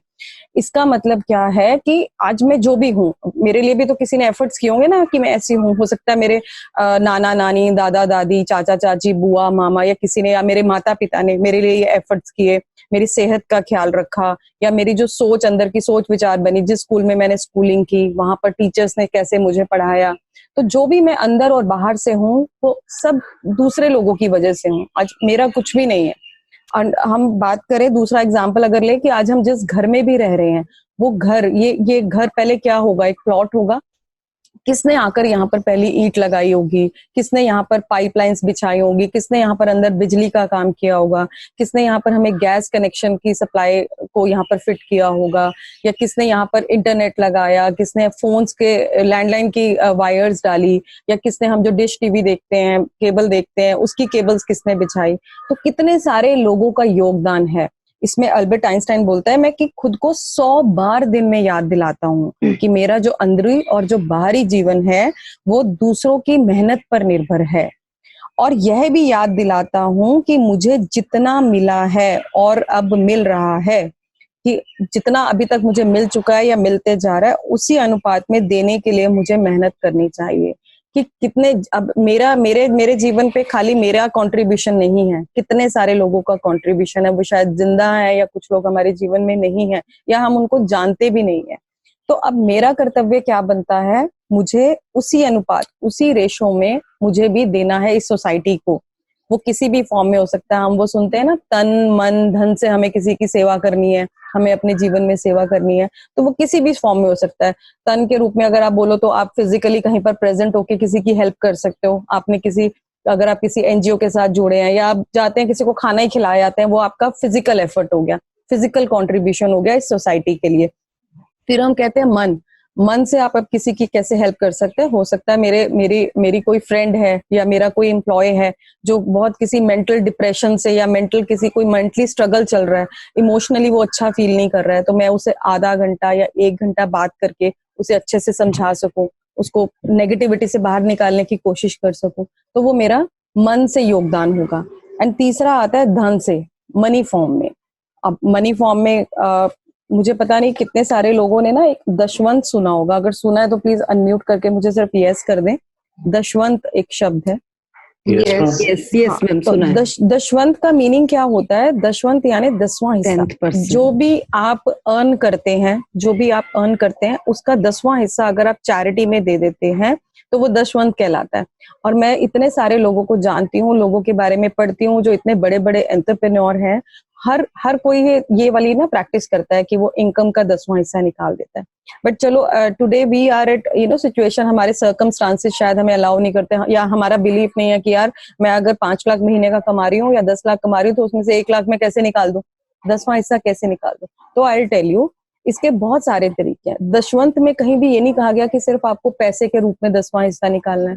इसका मतलब क्या है कि आज मैं जो भी हूँ, मेरे लिए भी तो किसी ने एफर्ट्स किए होंगे ना कि मैं ऐसी हूँ। हो सकता है मेरे नाना नानी, दादा दादी, चाचा चाची, बुआ मामा, या किसी ने, या मेरे माता पिता ने मेरे लिए ये एफर्ट्स किए, मेरी सेहत का ख्याल रखा, या मेरी जो सोच, अंदर की सोच विचार बनी, जिस स्कूल में मैंने स्कूलिंग की, वहां पर टीचर्स ने कैसे मुझे पढ़ाया। तो जो भी मैं अंदर और बाहर से हूँ, वो सब दूसरे लोगों की वजह से हूँ। आज मेरा कुछ भी नहीं है। हम बात करें, दूसरा एग्जाम्पल अगर ले, कि आज हम जिस घर में भी रह रहे हैं, वो घर, ये घर पहले क्या होगा, एक प्लॉट होगा। किसने आकर यहाँ पर पहली ईंट लगाई होगी, किसने यहाँ पर पाइपलाइंस बिछाई होगी, किसने यहाँ पर अंदर बिजली का काम किया होगा, किसने यहाँ पर हमें गैस कनेक्शन की सप्लाई को यहाँ पर फिट किया होगा, या किसने यहाँ पर इंटरनेट लगाया, किसने फोन्स के लैंडलाइन की वायर्स डाली, या किसने, हम जो डिश टीवी देखते हैं, केबल देखते हैं, उसकी केबल्स किसने बिछाई। तो कितने सारे लोगों का योगदान है इसमें। अल्बर्ट आइंस्टाइन बोलता है, मैं कि खुद को 100 बार दिन में याद दिलाता हूँ कि मेरा जो अंदरूनी और जो बाहरी जीवन है वो दूसरों की मेहनत पर निर्भर है, और यह भी याद दिलाता हूँ कि मुझे जितना मिला है और अब मिल रहा है, कि जितना अभी तक मुझे मिल चुका है या मिलते जा रहा है, उसी अनुपात में देने के लिए मुझे मेहनत करनी चाहिए। कि कितने, अब मेरे जीवन पे खाली मेरा कंट्रीब्यूशन नहीं है, कितने सारे लोगों का कंट्रीब्यूशन है। वो शायद जिंदा है, या कुछ लोग हमारे जीवन में नहीं है, या हम उनको जानते भी नहीं है। तो अब मेरा कर्तव्य क्या बनता है, मुझे उसी अनुपात, उसी रेशो में मुझे भी देना है इस सोसाइटी को। वो किसी भी फॉर्म में हो सकता है। हम वो सुनते हैं ना, तन मन धन से हमें किसी की सेवा करनी है, हमें अपने जीवन में सेवा करनी है, तो वो किसी भी फॉर्म में हो सकता है। तन के रूप में अगर आप बोलो तो आप फिजिकली कहीं पर प्रेजेंट होके किसी की हेल्प कर सकते हो। अगर आप किसी एनजीओ के साथ जुड़े हैं, या आप जाते हैं किसी को खाना ही खिलाए जाते हैं, वो आपका फिजिकल एफर्ट हो गया, फिजिकल कॉन्ट्रीब्यूशन हो गया इस सोसाइटी के लिए। फिर हम कहते हैं मन से आप अब किसी की कैसे हेल्प कर सकते हैं। हो सकता है मेरी कोई फ्रेंड है, या मेरा कोई एम्प्लॉय है जो बहुत किसी मेंटल डिप्रेशन से, या कोई मेंटली स्ट्रगल चल रहा है, इमोशनली वो अच्छा फील नहीं कर रहा है, तो मैं उसे आधा घंटा या 1 घंटा बात करके उसे अच्छे से समझा सकूं, उसको नेगेटिविटी से बाहर निकालने की कोशिश कर सकूं, तो वो मेरा मन से योगदान होगा। एंड तीसरा आता है धन से, मनी फॉर्म में। अब मनी फॉर्म में मुझे पता नहीं कितने सारे लोगों ने ना एक दशवंत सुना होगा। अगर सुना है तो प्लीज अनम्यूट करके मुझे सिर्फ यस कर दें। दशवंत एक शब्द है। यस मैम, तो सुना है। दशवंत का मीनिंग क्या होता है? दशवंत यानी 10वां हिस्सा। 10%। जो भी आप अर्न करते हैं उसका 10वां हिस्सा अगर आप चैरिटी में दे देते हैं, तो वो दशवंत कहलाता है। और मैं इतने सारे लोगों को जानती हूँ, लोगों के बारे में पढ़ती हूँ जो इतने बड़े बड़े एंटरप्रेन्योर हैं, हर कोई ये वाली ना प्रैक्टिस करता है कि वो इनकम का 10वां हिस्सा निकाल देता है। बट चलो today we are at situation, हमारे सर्कमस्टांसेस शायद हमें अलाउ नहीं करते, या हमारा बिलीफ नहीं है कि यार मैं अगर 5 लाख महीने का कमा रही हूँ या 10 लाख कमा रही हूँ तो उसमें से 1 लाख में कैसे निकाल दूं, 10वां हिस्सा कैसे निकाल दूं। तो आई टेल यू, इसके बहुत सारे तरीके हैं। दशवंत में कहीं भी ये नहीं कहा गया कि सिर्फ आपको पैसे के रूप में 10वां हिस्सा निकालना है।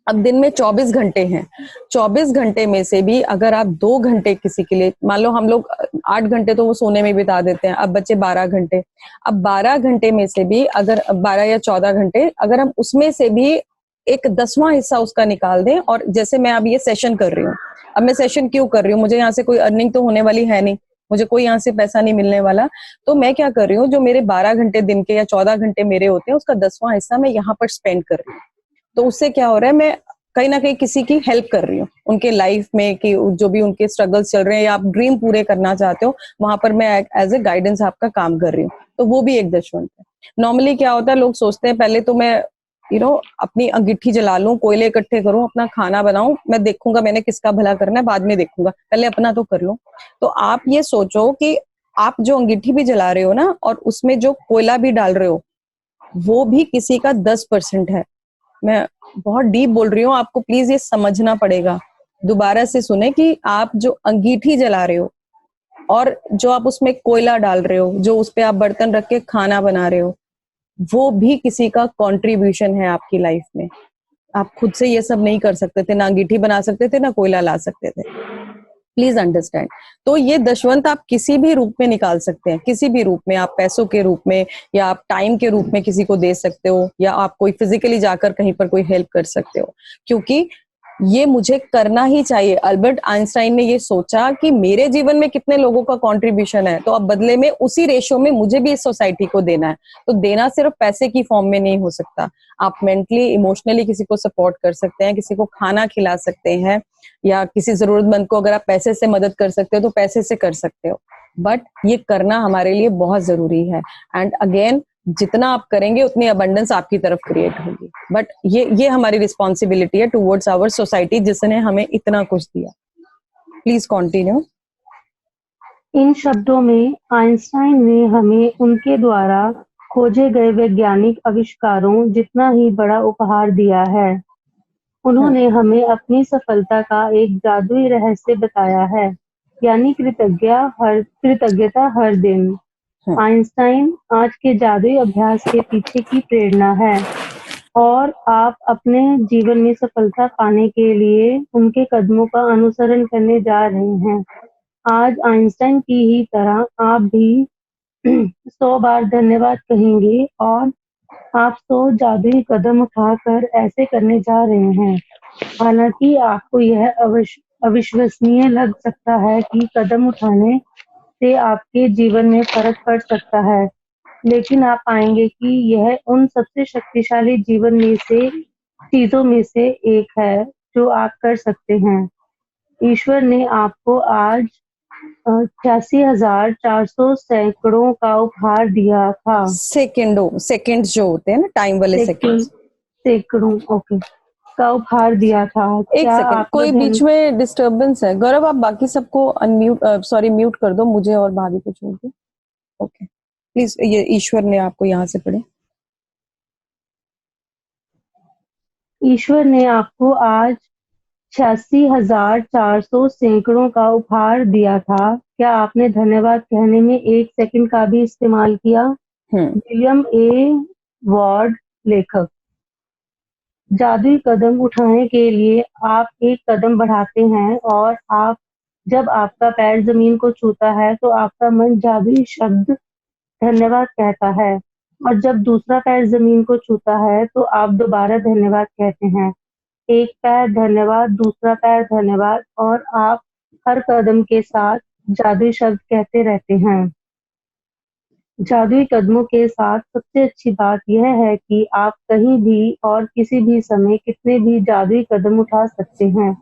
अब दिन में 24 घंटे हैं, 24 घंटे में से भी अगर आप 2 घंटे किसी के लिए, मान लो हम लोग 8 घंटे तो वो सोने में बिता देते हैं, अब बचे 12 घंटे, अब 12 घंटे में से भी अगर 12 या 14 घंटे अगर हम उसमें से भी एक 10वां हिस्सा उसका निकाल दें, और जैसे मैं अब ये सेशन कर रही हूँ, अब मैं सेशन क्यों कर रही हूँ, मुझे यहाँ से कोई अर्निंग तो होने वाली है नहीं, मुझे कोई यहाँ से पैसा नहीं मिलने वाला, तो मैं क्या कर रही हूँ, जो मेरे 12 घंटे दिन के या 14 घंटे मेरे होते हैं उसका 10वां हिस्सा मैं यहाँ पर स्पेंड कर रही हूँ। तो उससे क्या हो रहा है, मैं कहीं ना कहीं किसी की हेल्प कर रही हूँ उनके लाइफ में, कि जो भी उनके स्ट्रगल्स चल रहे हैं या आप ड्रीम पूरे करना चाहते हो, वहां पर मैं एज ए गाइडेंस आपका काम कर रही हूँ, तो वो भी एक दशवंत है। नॉर्मली क्या होता है, लोग सोचते हैं पहले तो मैं अपनी अंगीठी जला लूं, कोयले इकट्ठे करूं, अपना खाना बनाऊं, मैं देखूंगा मैंने किसका भला करना है, बाद में देखूंगा, पहले अपना तो कर लूं। तो आप ये सोचो कि आप जो अंगीठी भी जला रहे हो ना, और उसमें जो कोयला भी डाल रहे हो, वो भी किसी का 10% है। मैं बहुत डीप बोल रही हूँ, आपको प्लीज ये समझना पड़ेगा, दोबारा से सुने कि आप जो अंगीठी जला रहे हो और जो आप उसमें कोयला डाल रहे हो, जो उस पे आप बर्तन रख के खाना बना रहे हो, वो भी किसी का कंट्रीब्यूशन है आपकी लाइफ में। आप खुद से ये सब नहीं कर सकते थे, ना अंगीठी बना सकते थे, ना कोयला ला सकते थे, प्लीज अंडरस्टैंड। तो ये दशवंत आप किसी भी रूप में निकाल सकते हैं, किसी भी रूप में, आप पैसों के रूप में, या आप टाइम के रूप में किसी को दे सकते हो, या आप कोई फिजिकली जाकर कहीं पर कोई हेल्प कर सकते हो, क्योंकि ये मुझे करना ही चाहिए। अल्बर्ट आइंस्टाइन ने ये सोचा कि मेरे जीवन में कितने लोगों का कंट्रीब्यूशन है, तो अब बदले में उसी रेशो में मुझे भी इस सोसाइटी को देना है। तो देना सिर्फ पैसे की फॉर्म में नहीं हो सकता, आप मेंटली इमोशनली किसी को सपोर्ट कर सकते हैं, किसी को खाना खिला सकते हैं, या किसी जरूरतमंद को अगर आप पैसे से मदद कर सकते हो तो पैसे से कर सकते हो, बट ये करना हमारे लिए बहुत जरूरी है। एंड अगेन, जितना आप करेंगे उतनी अबंडेंस आपकी तरफ क्रिएट होगी, बट ये हमारी रिस्पॉन्सिबिलिटी है टुवर्ड्स आवर सोसाइटी, जिसने हमें इतना कुछ दिया। Please continue. इन शब्दों में आइंस्टाइन ने हमें उनके द्वारा खोजे गए वैज्ञानिक आविष्कारों जितना ही बड़ा उपहार दिया है। उन्होंने हमें अपनी सफलता का एक जादुई रहस्य बताया है, यानी कृतज्ञता हर दिन। आइंस्टाइन आज के जादुई अभ्यास के पीछे की प्रेरणा है, और आप अपने जीवन में सफलता पाने के लिए उनके कदमों का अनुसरण करने जा रहे हैं। आज आइंस्टाइन की ही तरह आप भी 100 बार धन्यवाद कहेंगे, और आप 100 जादुई कदम उठाकर ऐसे करने जा रहे हैं। हालांकि आपको यह अविश्वसनीय लग सकता है कि कदम उठाने से आपके जीवन में फर्क पड़ सकता है, लेकिन आप पाएंगे कि यह उन सबसे शक्तिशाली जीवन में से चीजों में से एक है जो आप कर सकते हैं। ईश्वर ने आपको आज 86,400 सैकड़ों का उपहार दिया था। सेकंड्स जो होते हैं ना, टाइम वाले सेकंड्स, सैकड़ों ओके का उपहार दिया था। एक सेकंड, कोई बीच में डिस्टरबेंस है? गौरव, आप बाकी सबको म्यूट कर दो, मुझे और भाभी को छोड़ के। ओके, प्लीज ये ईश्वर ने आपको यहाँ से पढ़े। ईश्वर ने आपको आज 86,400 सैकड़ों का उपहार दिया था। क्या आपने धन्यवाद कहने में 1 सेकंड का भी इस्तेमाल किया? विलियम ए वॉर्ड, लेखक। जादुई कदम उठाने के लिए आप एक कदम बढ़ाते हैं, और जब आपका पैर जमीन को छूता है तो आपका मन जादुई शब्द धन्यवाद कहता है, और जब दूसरा पैर जमीन को छूता है तो आप दोबारा धन्यवाद कहते हैं। एक पैर धन्यवाद, दूसरा पैर धन्यवाद, और आप हर कदम के साथ जादुई शब्द कहते रहते हैं। जादुई कदमों के साथ सबसे अच्छी बात यह है कि आप कहीं भी और किसी भी समय कितने भी जादुई कदम उठा सकते हैं,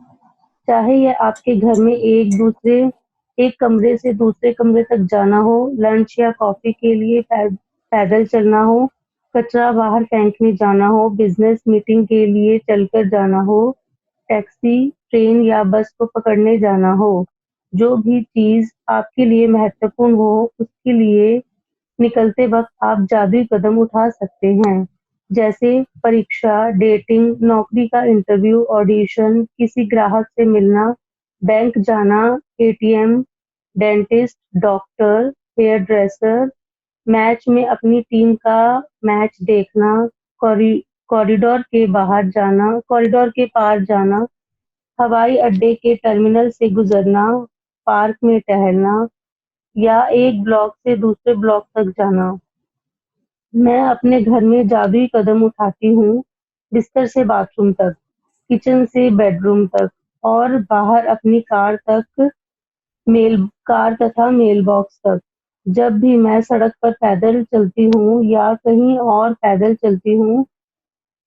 चाहे यह आपके घर में एक कमरे से दूसरे कमरे तक जाना हो, लंच या कॉफी के लिए पैदल चलना हो, कचरा बाहर फेंकने जाना हो, बिजनेस मीटिंग के लिए चलकर जाना हो, टैक्सी, ट्रेन या बस को पकड़ने जाना हो, जो भी चीज आपके लिए महत्वपूर्ण हो उसके लिए निकलते वक्त आप जादुई कदम उठा सकते हैं, जैसे परीक्षा, डेटिंग, नौकरी का इंटरव्यू, ऑडिशन, किसी ग्राहक से मिलना, बैंक जाना, ATM, dentist, doctor, hairdresser, match में अपनी टीम का मैच देखना, कॉरिडोर के पार जाना, हवाई अड्डे के टर्मिनल से गुजरना, पार्क में टहलना या एक ब्लॉक से दूसरे ब्लॉक तक जाना। मैं अपने घर में जादुई कदम उठाती हूँ, बिस्तर से बाथरूम तक, किचन से बेडरूम तक और बाहर अपनी कार तथा मेल बॉक्स तक। जब भी मैं सड़क पर पैदल चलती हूँ या कहीं और पैदल चलती हूँ,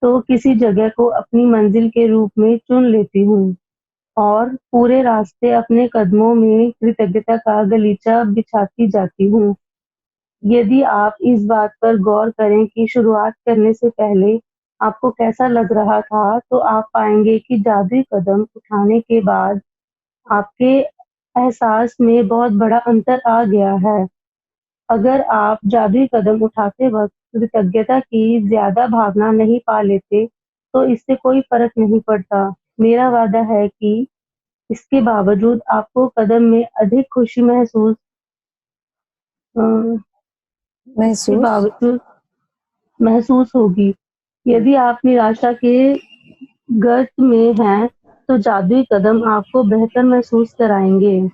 तो किसी जगह को अपनी मंजिल के रूप में चुन लेती हूँ और पूरे रास्ते अपने कदमों में कृतज्ञता का गलीचा बिछाती जाती हूँ। यदि आप इस बात पर गौर करें कि शुरुआत करने से पहले आपको कैसा लग रहा था, तो आप पाएंगे कि जादुई कदम उठाने के बाद आपके एहसास में बहुत बड़ा अंतर आ गया है। अगर आप जादुई कदम उठाते वक्त कृतज्ञता की ज्यादा भावना नहीं पा लेते, तो इससे कोई फर्क नहीं पड़ता। मेरा वादा है कि इसके बावजूद आपको कदम में अधिक खुशी अ, के महसूस बावजूद महसूस होगी। यदि आप निराशा के गर्त में हैं, तो जादुई कदम आपको बेहतर महसूस कराएंगे।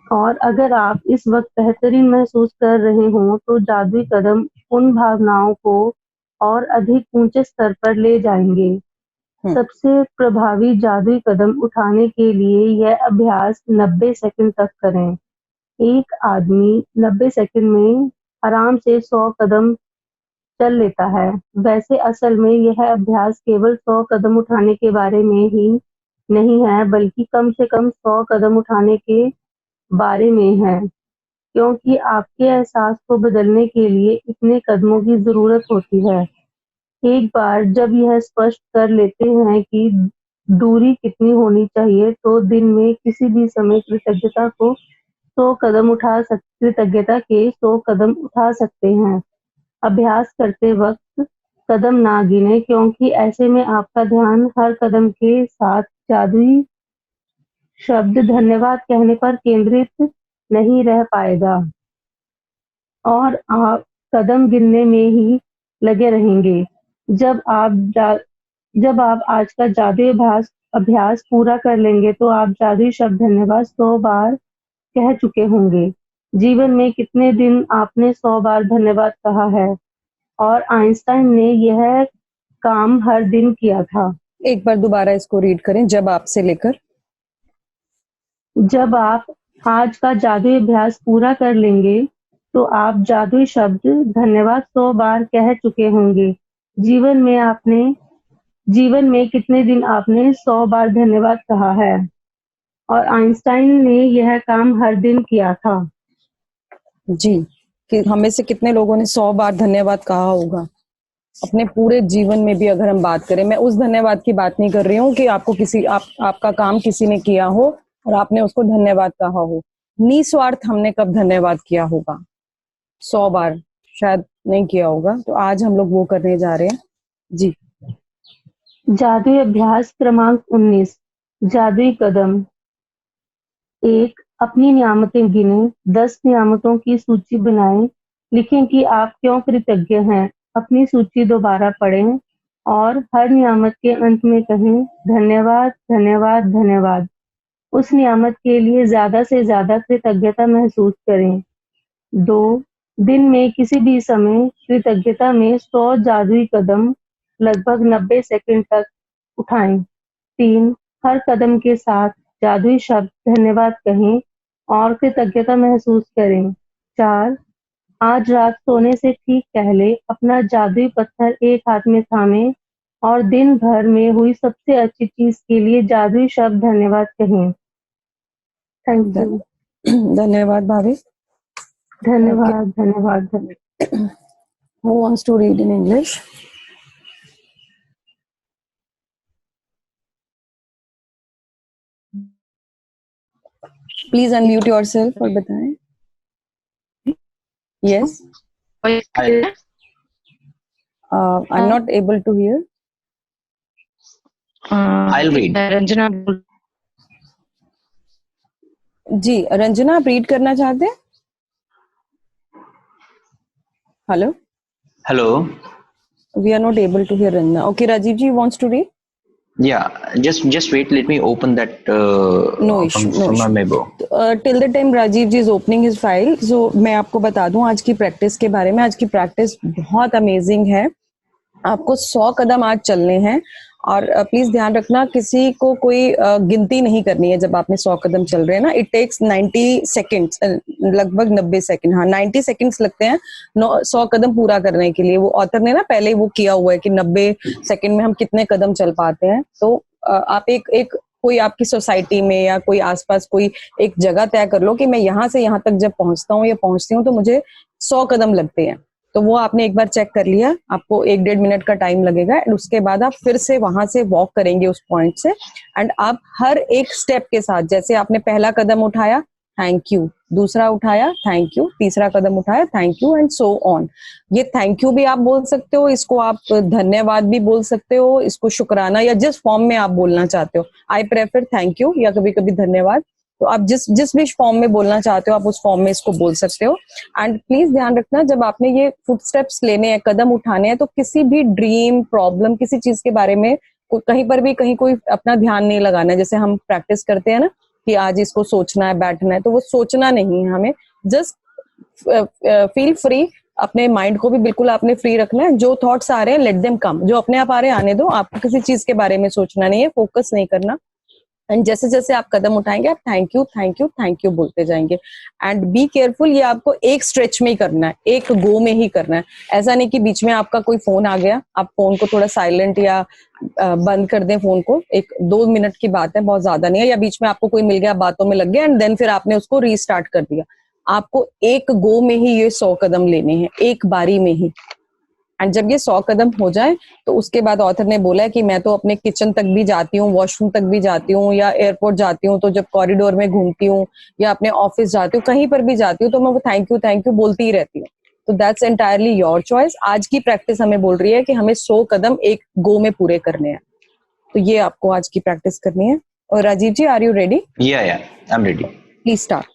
और अगर आप इस वक्त बेहतरीन महसूस कर रहे हों, तो जादुई कदम उन भावनाओं को और अधिक ऊंचे स्तर पर ले जाएंगे। सबसे प्रभावी जादुई कदम उठाने के लिए यह अभ्यास 90 सेकंड तक करें। एक आदमी 90 सेकंड में आराम से 100 कदम चल लेता है। वैसे असल में यह अभ्यास केवल 100 कदम उठाने के बारे में ही नहीं है, बल्कि कम से कम 100 कदम उठाने के बारे में है, क्योंकि आपके एहसास को बदलने के लिए इतने कदमों की जरूरत होती है। एक बार जब यह स्पष्ट कर लेते हैं कि दूरी कितनी होनी चाहिए, तो दिन में किसी भी समय कृतज्ञता के 100 कदम उठा सकते हैं। अभ्यास करते वक्त कदम ना गिने, क्योंकि ऐसे में आपका ध्यान हर कदम के साथ जादुई शब्द धन्यवाद कहने पर केंद्रित नहीं रह पाएगा और आप कदम गिनने में ही लगे रहेंगे। जब आप आज का जादुई अभ्यास पूरा कर लेंगे, तो आप जादुई शब्द धन्यवाद 100 बार कह चुके होंगे। जीवन में कितने दिन आपने 100 बार धन्यवाद कहा है? और आइंस्टाइन ने यह काम हर दिन किया था। एक बार दोबारा इसको रीड करें, जब आपसे लेकर। जब आप आज का जादुई अभ्यास पूरा कर लेंगे, तो आप जादुई शब्द धन्यवाद 100 बार कह चुके होंगे। जीवन में कितने दिन आपने 100 बार धन्यवाद कहा है? और आइंस्टाइन ने यह काम हर दिन किया था। जी, कि हमें से कितने लोगों ने 100 बार धन्यवाद कहा होगा अपने पूरे जीवन में भी। अगर हम बात करें, मैं उस धन्यवाद की बात नहीं कर रही हूँ कि आपको आपका काम किसी ने किया हो और आपने उसको धन्यवाद कहा हो। निस्वार्थ हमने कब धन्यवाद किया होगा? 100 बार शायद नहीं किया होगा। तो आज हम लोग वो करने जा रहे हैं। जी। जादुई अभ्यास क्रमांक 19, जादुई कदम। 1. अपनी नियामतें गिनें। 10 नियामतों की सूची बनाएं। लिखें कि आप क्यों कृतज्ञ हैं। अपनी सूची दोबारा पढ़ें और हर नियामत के अंत में कहें, धन्यवाद, धन्यवाद, धन्यवाद। उस नियामत के लिए ज्यादा से ज्यादा कृतज्ञता महसूस करें। 2. दिन में किसी भी समय कृतज्ञता में 100 जादुई कदम लगभग 90 सेकंड तक उठाएं। 3. हर कदम के साथ जादुई शब्द धन्यवाद कहें और कृतज्ञता महसूस करें। 4. आज रात सोने से ठीक पहले अपना जादुई पत्थर एक हाथ में थामें और दिन भर में हुई सबसे अच्छी चीज के लिए जादुई शब्द धन्यवाद कहें। Thank you. धन्यवाद भाभी। धन्यवाद, धन्यवाद, धन्यवाद। Who wants to read in English? Please unmute yourself और बताएं. Yes. I'm not able to hear. I'll read. Ranjana जी, रंजना आप रीड करना चाहते हैं? Hello. Hello. We are not able to hear Ranjana. Okay, Rajiv ji wants to read. Yeah, just wait. Let me open that. No issue, no from my issue. Mebo. Till the time Rajiv ji is opening his file, so मैं आपको बता दूं आज की practice के बारे में. आज की प्रैक्टिस बहुत अमेजिंग है. आपको 100 कदम आज चलने हैं और प्लीज ध्यान रखना किसी को कोई गिनती नहीं करनी है जब आपने 100 कदम चल रहे हैं ना. इट टेक्स 90 सेकेंड्स, लगभग 90 सेकेंड, हाँ 90 सेकेंड्स लगते हैं 100 कदम पूरा करने के लिए. वो ऑथर ने ना पहले वो किया हुआ है कि 90 सेकेंड में हम कितने कदम चल पाते हैं. तो आप एक कोई आपकी सोसाइटी में या कोई आसपास कोई एक जगह तय कर लो कि मैं यहाँ से यहाँ तक जब पहुंचता हूँ या पहुंचती हूँ तो मुझे 100 कदम लगते हैं. तो वो आपने एक बार चेक कर लिया, आपको 1-1.5 मिनट का टाइम लगेगा एंड उसके बाद आप फिर से वहां से वॉक करेंगे उस पॉइंट से. एंड आप हर एक स्टेप के साथ, जैसे आपने पहला कदम उठाया थैंक यू, दूसरा उठाया थैंक यू, तीसरा कदम उठाया thank you and so on. ये थैंक यू भी आप बोल सकते हो, इसको आप धन्यवाद भी बोल सकते हो, इसको शुक्राना या जिस फॉर्म में आप बोलना चाहते हो. आई प्रेफर थैंक यू या कभी कभी धन्यवाद. तो आप जिस भी फॉर्म में बोलना चाहते हो आप उस फॉर्म में इसको बोल सकते हो. एंड प्लीज ध्यान रखना जब आपने ये फुटस्टेप्स लेने हैं, कदम उठाने हैं, तो किसी भी ड्रीम, प्रॉब्लम, किसी चीज के बारे में कहीं पर भी कहीं कोई अपना ध्यान नहीं लगाना है. जैसे हम प्रैक्टिस करते हैं ना कि आज इसको सोचना है, बैठना है, तो वो सोचना नहीं है हमें. जस्ट फील फ्री, अपने माइंड को भी बिल्कुल आपने फ्री रखना है. जो थॉट्स आ रहे हैं लेट देम कम, जो अपने आप आ रहे हैं आने दो. आपको किसी चीज के बारे में सोचना नहीं है, फोकस नहीं करना. एंड जैसे जैसे आप कदम उठाएंगे आप thank you thank you thank you बोलते जाएंगे. एंड बी केयरफुल, ये आपको एक स्ट्रेच में ही करना है, एक गो में ही करना है. ऐसा नहीं कि बीच में आपका कोई फोन आ गया, आप फोन को थोड़ा साइलेंट या बंद कर दें फोन को. 1-2 मिनट की बात है, बहुत ज्यादा नहीं है. या बीच में आपको कोई मिल गया, बातों में लग गया एंड देन फिर आपने उसको रीस्टार्ट कर दिया. आपको एक गो में ही ये 100 कदम लेने हैं, एक बारी में ही. एंड जब ये 100 कदम हो जाए तो उसके बाद ऑथर ने बोला है कि मैं तो अपने किचन तक भी जाती हूँ, वॉशरूम तक भी जाती हूँ, या एयरपोर्ट जाती हूँ तो जब कॉरिडोर में घूमती हूँ या अपने ऑफिस जाती हूँ, कहीं पर भी जाती हूँ तो मैं वो थैंक यू बोलती ही रहती हूँ. तो दैट्स एंटायरली योर चॉइस. आज की प्रैक्टिस हमें बोल रही है कि हमें 100 कदम एक गो में पूरे करने हैं. तो ये आपको आज की प्रैक्टिस करनी है. और Rajiv ji, are you ready? Yeah, I'm ready. Please start.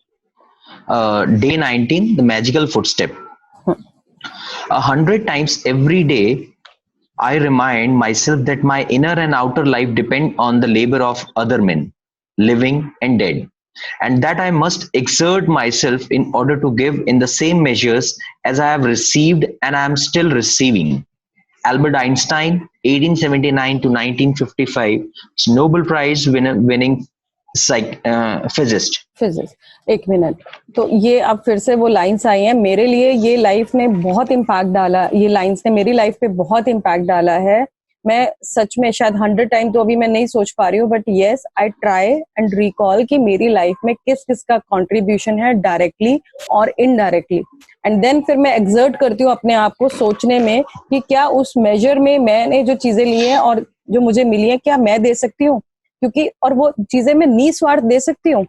Day 19, the magical footstep. 100 times every day, I remind myself that my inner and outer life depend on the labor of other men, living and dead, and that I must exert myself in order to give in the same measures as I have received and I am still receiving. Albert Einstein, 1879 to 1955, Nobel Prize winning physicist. एक minute. तो ये अब फिर से वो lines आई हैं. मेरे लिए ये लाइफ ने बहुत इम्पैक्ट डाला, ये लाइंस ने मेरी लाइफ पे बहुत इम्पैक्ट डाला है. मैं सच में शायद 100 टाइम तो अभी मैं नहीं सोच पा रही हूँ, but yes I try and recall कि मेरी लाइफ में किस किस का कंट्रीब्यूशन है डायरेक्टली और इनडायरेक्टली. एंड देन फिर मैं एक्सर्ट करती हूँ अपने आप को सोचने में कि क्या उस मेजर में मैंने जो चीजें ली हैं और जो मुझे मिली हैं क्या मैं दे सकती हूँ. क्योंकि और वो चीजें मैं निस्वार्थ दे सकती हूँ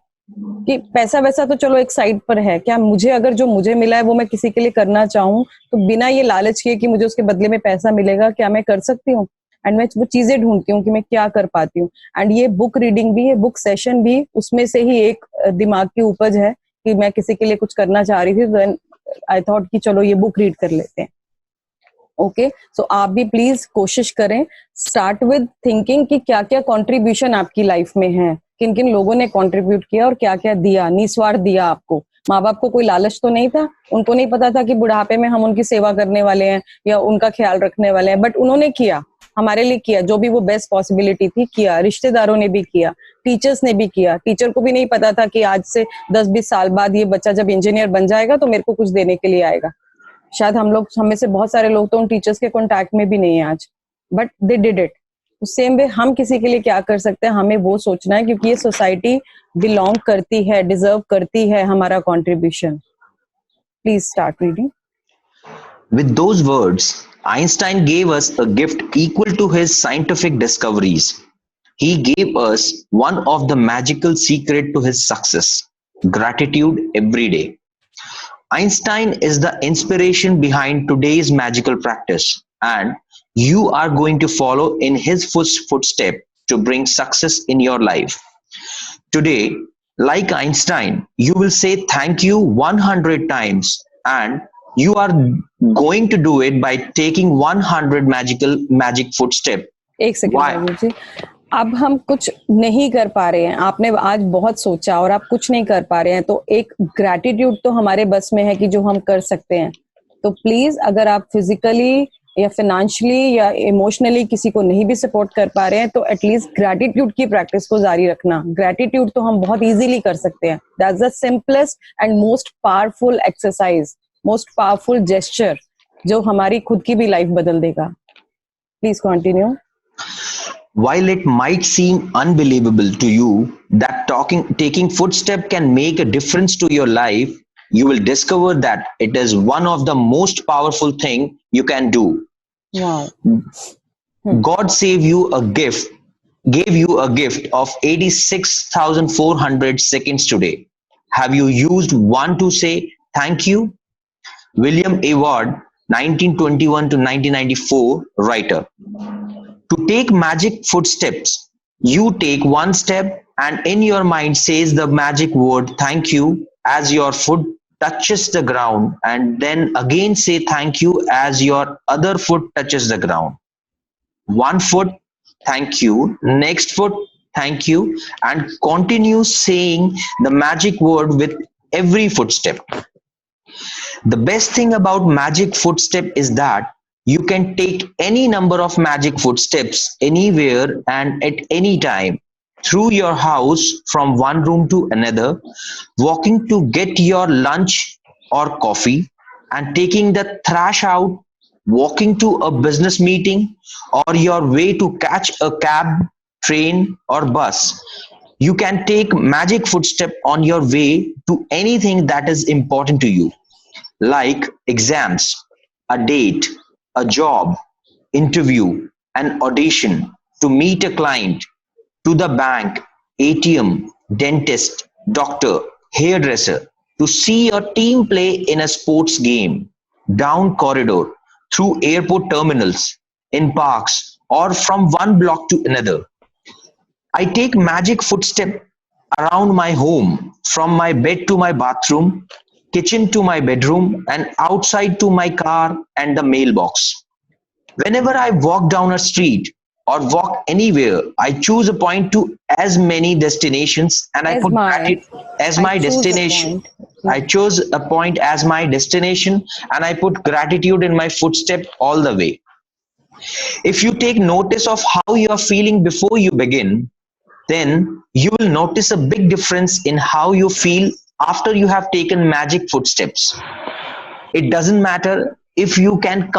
कि पैसा वैसा तो चलो एक साइड पर है, क्या मुझे अगर जो मुझे मिला है वो मैं किसी के लिए करना चाहूँ तो बिना ये लालच किए कि मुझे उसके बदले में पैसा मिलेगा, क्या मैं कर सकती हूँ. एंड मैं वो चीजें ढूंढती हूँ कि मैं क्या कर पाती हूँ. एंड ये बुक रीडिंग भी, ये बुक सेशन भी उसमें से ही एक दिमाग की उपज है कि मैं किसी के लिए कुछ करना चाह रही थी. आई थॉट कि चलो ये बुक रीड कर लेते हैं. ओके, सो आप भी प्लीज कोशिश करें. स्टार्ट विद थिंकिंग कि क्या क्या कंट्रीब्यूशन आपकी लाइफ में है, किन किन लोगों ने कंट्रीब्यूट किया और क्या क्या दिया, निस्वार्थ दिया आपको. माँ बाप को कोई लालच तो नहीं था, उनको नहीं पता था कि बुढ़ापे में हम उनकी सेवा करने वाले हैं या उनका ख्याल रखने वाले हैं, बट उन्होंने किया, हमारे लिए किया, जो भी वो बेस्ट पॉसिबिलिटी थी किया. रिश्तेदारों ने भी किया, टीचर्स ने भी किया. टीचर को भी नहीं पता था कि आज से 10-20 साल बाद ये बच्चा जब इंजीनियर बन जाएगा तो मेरे को कुछ देने के लिए आएगा. शायद हम में से बहुत सारे लोग तो उन टीचर्स के कांटेक्ट में भी नहीं है आज, but they did it. Same way हम किसी के लिए क्या कर सकते हैं, हमें वो सोचना है, क्योंकि ये सोसाइटी बिलोंग करती है, डिजर्व करती है हमारा contribution. Please start reading. With those words, Einstein gave us a gift equal to his scientific discoveries. He gave us one of the magical secret to his success, gratitude every day. Einstein is the inspiration behind today's magical practice, and you are going to follow in his footstep to bring success in your life. Today, like Einstein, you will say thank you 100 times, and you are going to do it by taking 100 magic footstep. एक second Why? Rajiv जी, अब हम कुछ नहीं कर पा रहे हैं, आपने आज बहुत सोचा और आप कुछ नहीं कर पा रहे हैं, तो एक ग्रैटिट्यूड तो हमारे बस में है कि जो हम कर सकते हैं. तो प्लीज अगर आप फिजिकली या फाइनेंशियली या इमोशनली किसी को नहीं भी सपोर्ट कर पा रहे हैं तो एटलीस्ट ग्रैटिट्यूड की प्रैक्टिस को जारी रखना. ग्रैटिट्यूड तो हम बहुत इजीली कर सकते हैं. That's the simplest and most powerful exercise, most powerful gesture जो हमारी खुद की भी लाइफ बदल देगा. Please continue. While it might seem unbelievable to you that taking footstep can make a difference to your life, you will discover that it is one of the most powerful thing you can do. Wow. God gave you a gift of 86,400 seconds today. Have you used one to say thank you? William A. Ward, 1921 to 1994, writer. To take magic footsteps, you take one step and in your mind says the magic word thank you as your foot touches the ground, and then again say thank you as your other foot touches the ground. One foot, thank you, next foot, thank you, and continue saying the magic word with every footstep. The best thing about magic footstep is that you can take any number of magic footsteps anywhere and at any time, through your house, from one room to another, walking to get your lunch or coffee, and taking the trash out, walking to a business meeting, or your way to catch a cab, train, or bus. You can take magic footstep on your way to anything that is important to you, like exams, a date, a job, interview, an audition, to meet a client, to the bank, ATM, dentist, doctor, hairdresser, to see your team play in a sports game, down corridor, through airport terminals, in parks, or from one block to another. I take magic footstep around my home, from my bed to my bathroom, kitchen to my bedroom, and outside to my car and the mailbox. Whenever I walk down a street or walk anywhere, I choose a point to as many destinations, and I put as my destination. I chose a point as my destination, and I put gratitude in my footstep all the way. If you take notice of how you are feeling before you begin, then you will notice a big difference in how you feel after you have taken magic footsteps. It doesn't matter if you can't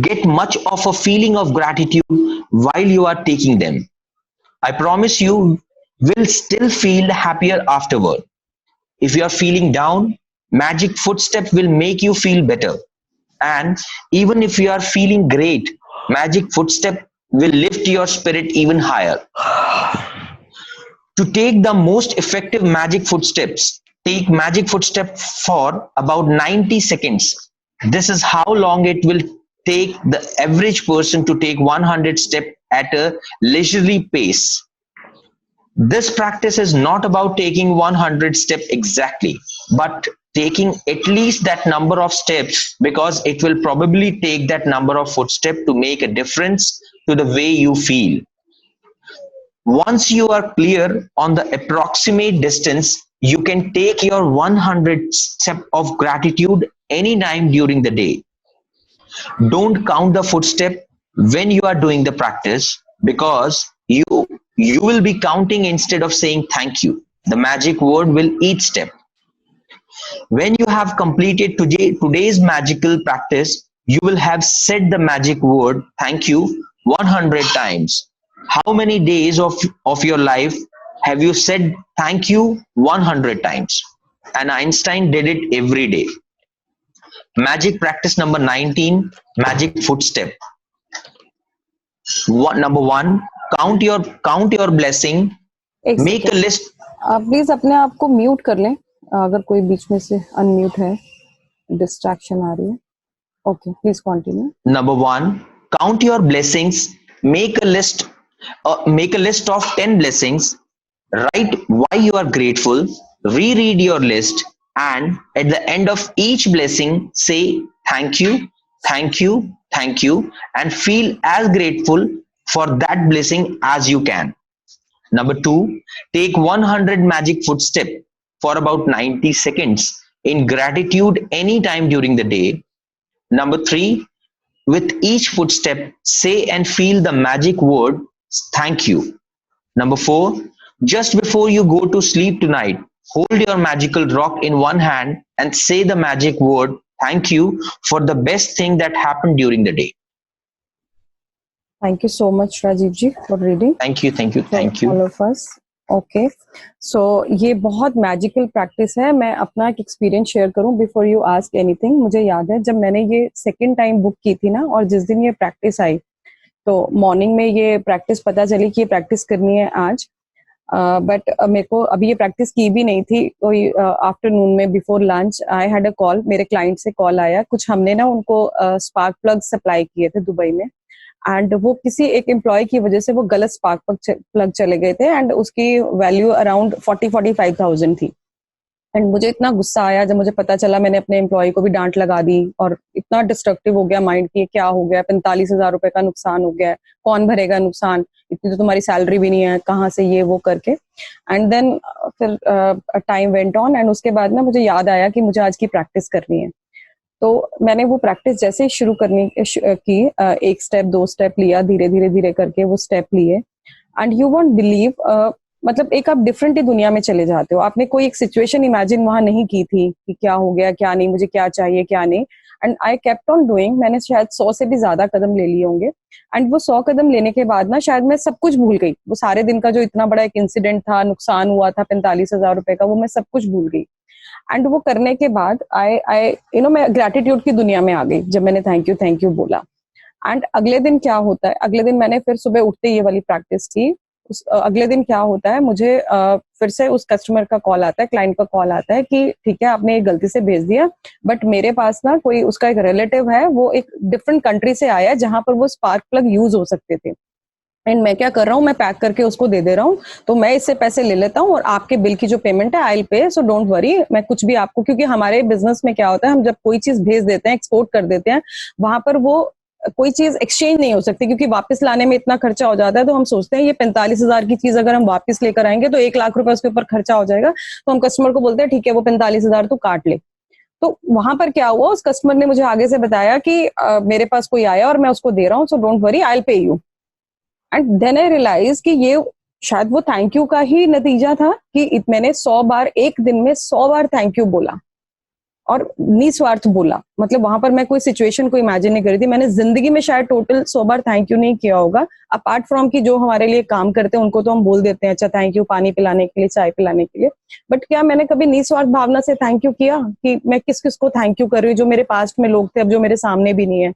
get much of a feeling of gratitude while you are taking them. I promise you will still feel happier afterward. If you are feeling down, magic footstep will make you feel better. And even if you are feeling great, magic footstep will lift your spirit even higher. To take the most effective magic footsteps, take magic footstep for about 90 seconds. This is how long it will take the average person to take 100 steps at a leisurely pace. This practice is not about taking 100 steps exactly, but taking at least that number of steps, because it will probably take that number of footsteps to make a difference to the way you feel. Once you are clear on the approximate distance, you can take your 100 step of gratitude anytime during the day. Don't count the footstep when you are doing the practice, because you will be counting instead of saying thank you. The magic word will each step. When you have completed today's magical practice, you will have said the magic word thank you 100 times. How many days of your life have you said thank you 100 times? And Einstein did it every day. Magic practice number 19, magic footstep. Number 1, count your blessing. एक Make a second, list. आप please अपने आप को mute कर लें अगर कोई बीच में से अनम्यूट है, डिस्ट्रैक्शन आ रही है. Okay, please continue. Number 1, count your blessings. Make a list. Make a list of 10 blessings. Write why you are grateful. Reread your list, and at the end of each blessing, say thank you, thank you, thank you, and feel as grateful for that blessing as you can. Number 2, take 100 magic footstep for about 90 seconds in gratitude anytime during the day. Number 3, with each footstep, say and feel the magic word thank you. Number 4, just before you go to sleep tonight, hold your magical rock in one hand and say the magic word thank you for the best thing that happened during the day. Thank you so much, Rajiv ji, for reading. Thank you, thank you, thank you. All of us. Okay, so ये बहुत magical practice है. मैं अपना एक experience share करूं before you ask anything. मुझे याद है जब मैंने ये सेकंड टाइम बुक की थी ना, और जिस दिन ये प्रैक्टिस आई तो मॉर्निंग में ये प्रैक्टिस पता चली कि ये प्रैक्टिस करनी है आज. बट मेरे को अभी ये प्रैक्टिस की भी नहीं थी. कोई आफ्टरनून में before lunch I had a call, मेरे क्लाइंट से कॉल आया. कुछ हमने ना उनको स्पार्क प्लग सप्लाई किए थे दुबई में, एंड वो किसी एक एम्प्लॉय की वजह से वो गलत स्पार्क प्लग चले गए थे, एंड उसकी वैल्यू अराउंड 40-45,000 थी. एंड मुझे इतना गुस्सा आया जब मुझे पता चला. मैंने अपने एम्प्लॉय को भी डांट लगा दी, और इतना डिस्ट्रक्टिव हो गया माइंड की क्या हो गया, 45,000 रुपए का नुकसान हो गया, कौन भरेगा नुकसान, इतनी तो तुम्हारी सैलरी भी नहीं है, कहाँ से ये वो करके. एंड देन फिर टाइम वेंट ऑन, एंड उसके बाद ना मुझे याद आया कि मुझे आज की प्रैक्टिस करनी है. तो मैंने वो प्रैक्टिस जैसे ही शुरू करनी की, एक स्टेप 2 स्टेप लिया, धीरे धीरे धीरे करके वो स्टेप लिए, एंड यू वोंट बिलीव, मतलब एक आप डिफरेंट ही दुनिया में चले जाते हो. आपने कोई एक सिचुएशन इमेजिन वहां नहीं की थी कि क्या हो गया, क्या नहीं, मुझे क्या चाहिए क्या नहीं. And I kept on doing. मैंने शायद 100 से भी ज्यादा कदम ले लिए होंगे, एंड वो 100 कदम लेने के बाद ना शायद मैं सब कुछ भूल गई. वो सारे दिन का जो इतना बड़ा एक इंसिडेंट था, नुकसान हुआ था 45,000 रुपए का, वो मैं सब कुछ भूल गई. एंड वो करने के बाद आई मैं ग्रेटिट्यूड की दुनिया में आ गई जब मैंने थैंक यू बोला. एंड अगले दिन क्या होता है, अगले दिन मैंने फिर सुबह उठते ये वाली प्रैक्टिस की. अगले दिन क्या होता है, मुझे फिर से उस कस्टमर का कॉल आता है, क्लाइंट का कॉल आता है कि ठीक है आपने एक गलती से भेज दिया, बट मेरे पास ना कोई उसका एक रिलेटिव है, वो एक डिफरेंट कंट्री से आया है जहां पर वो स्पार्क प्लग यूज हो सकते थे. एंड मैं क्या कर रहा हूँ, मैं पैक करके उसको दे रहा हूँ, तो मैं इससे पैसे ले लेता हूँ और आपके बिल की जो पेमेंट है आई विल पे, सो डोंट वरी. मैं कुछ भी आपको, क्योंकि हमारे बिजनेस में क्या होता है, हम जब कोई चीज भेज देते हैं, एक्सपोर्ट कर देते हैं, वहां पर वो कोई चीज एक्सचेंज नहीं हो सकती, क्योंकि वापस लाने में इतना खर्चा हो जाता है. तो हम सोचते हैं ये 45,000 की चीज अगर हम वापस लेकर आएंगे तो 1 लाख रुपए उसके ऊपर खर्चा हो जाएगा. तो हम कस्टमर को बोलते हैं ठीक है वो 45,000 तो काट ले. तो वहां पर क्या हुआ, उस कस्टमर ने मुझे आगे से बताया कि मेरे पास कोई आया और मैं उसको दे रहा हूँ, so don't worry I will pay you. And then I realise कि ये शायद वो थैंक यू का ही नतीजा था कि मैंने 100 बार, एक दिन में 100 बार थैंक यू बोला और निस्वार्थ बोला. मतलब वहां पर मैं कोई सिचुएशन को इमेजिन नहीं करी थी. मैंने जिंदगी में शायद टोटल 100 बार थैंक यू नहीं किया होगा, अपार्ट फ्रॉम कि जो हमारे लिए काम करते हैं उनको तो हम बोल देते हैं अच्छा थैंक यू पानी पिलाने के लिए, चाय पिलाने के लिए. बट क्या मैंने कभी निस्वार्थ भावना से थैंक यू किया कि मैं किस किस को थैंक यू कर रही हूँ, जो मेरे पास्ट में लोग थे, अब जो मेरे सामने भी नहीं है.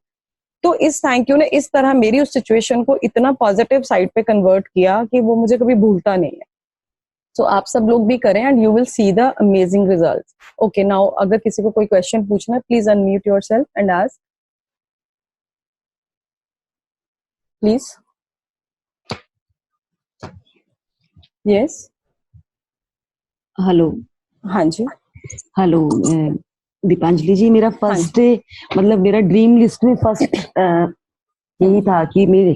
तो इस थैंक यू ने इस तरह मेरी उस सिचुएशन को इतना पॉजिटिव साइड पे कन्वर्ट किया कि वो मुझे कभी भूलता नहीं है. सो आप सब लोग भी करें and you will see the amazing results. Okay, now अगर किसी को कोई क्वेश्चन पूछना है, please unmute yourself and ask please. Yes, hello. हाँ जी. हेलो दीपांजलि जी, मेरा फर्स्ट डे, मतलब मेरा ड्रीम लिस्ट में फर्स्ट यही था कि मेरे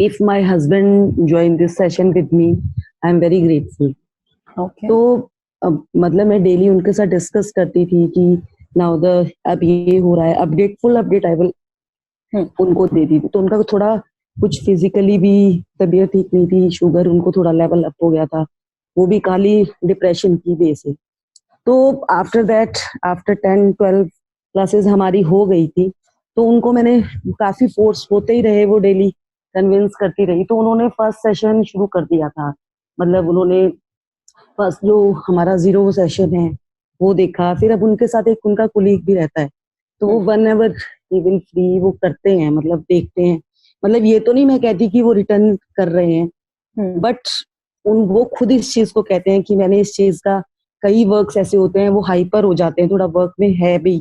if my husband join this session with me I am very grateful. Okay. तो मतलब मैं डेली उनके साथ डिस्कस करती थी कि नाउ द अब ये हो रहा है, update full update I will उनको देती थी. तो उनका थोड़ा कुछ फिजिकली भी तबीयत ठीक नहीं थी, शुगर उनको थोड़ा लेवल अप हो गया था, वो भी काली डिप्रेशन की वजह से. तो आफ्टर दैट, आफ्टर 10-12 क्लासेस हमारी हो गई थी, तो उनको मैंने काफी फोर्स होते ही रहे, वो डेली कन्विंस करती रही. तो उन्होंने फर्स्ट सेशन शुरू कर दिया था. मतलब उन्होंने फर्स्ट जो हमारा 0 सेशन है वो देखा. फिर अब उनके साथ एक उनका कुलीग भी रहता है, तो वो one ever he will free वो करते हैं, मतलब देखते हैं, मतलब ये तो नहीं मैं कहती कि वो रिटर्न कर रहे हैं, बट वो खुद इस चीज को कहते हैं कि मैंने इस चीज का, कई वर्क्स ऐसे होते हैं वो हाइपर हो जाते हैं थोड़ा वर्क में है भी,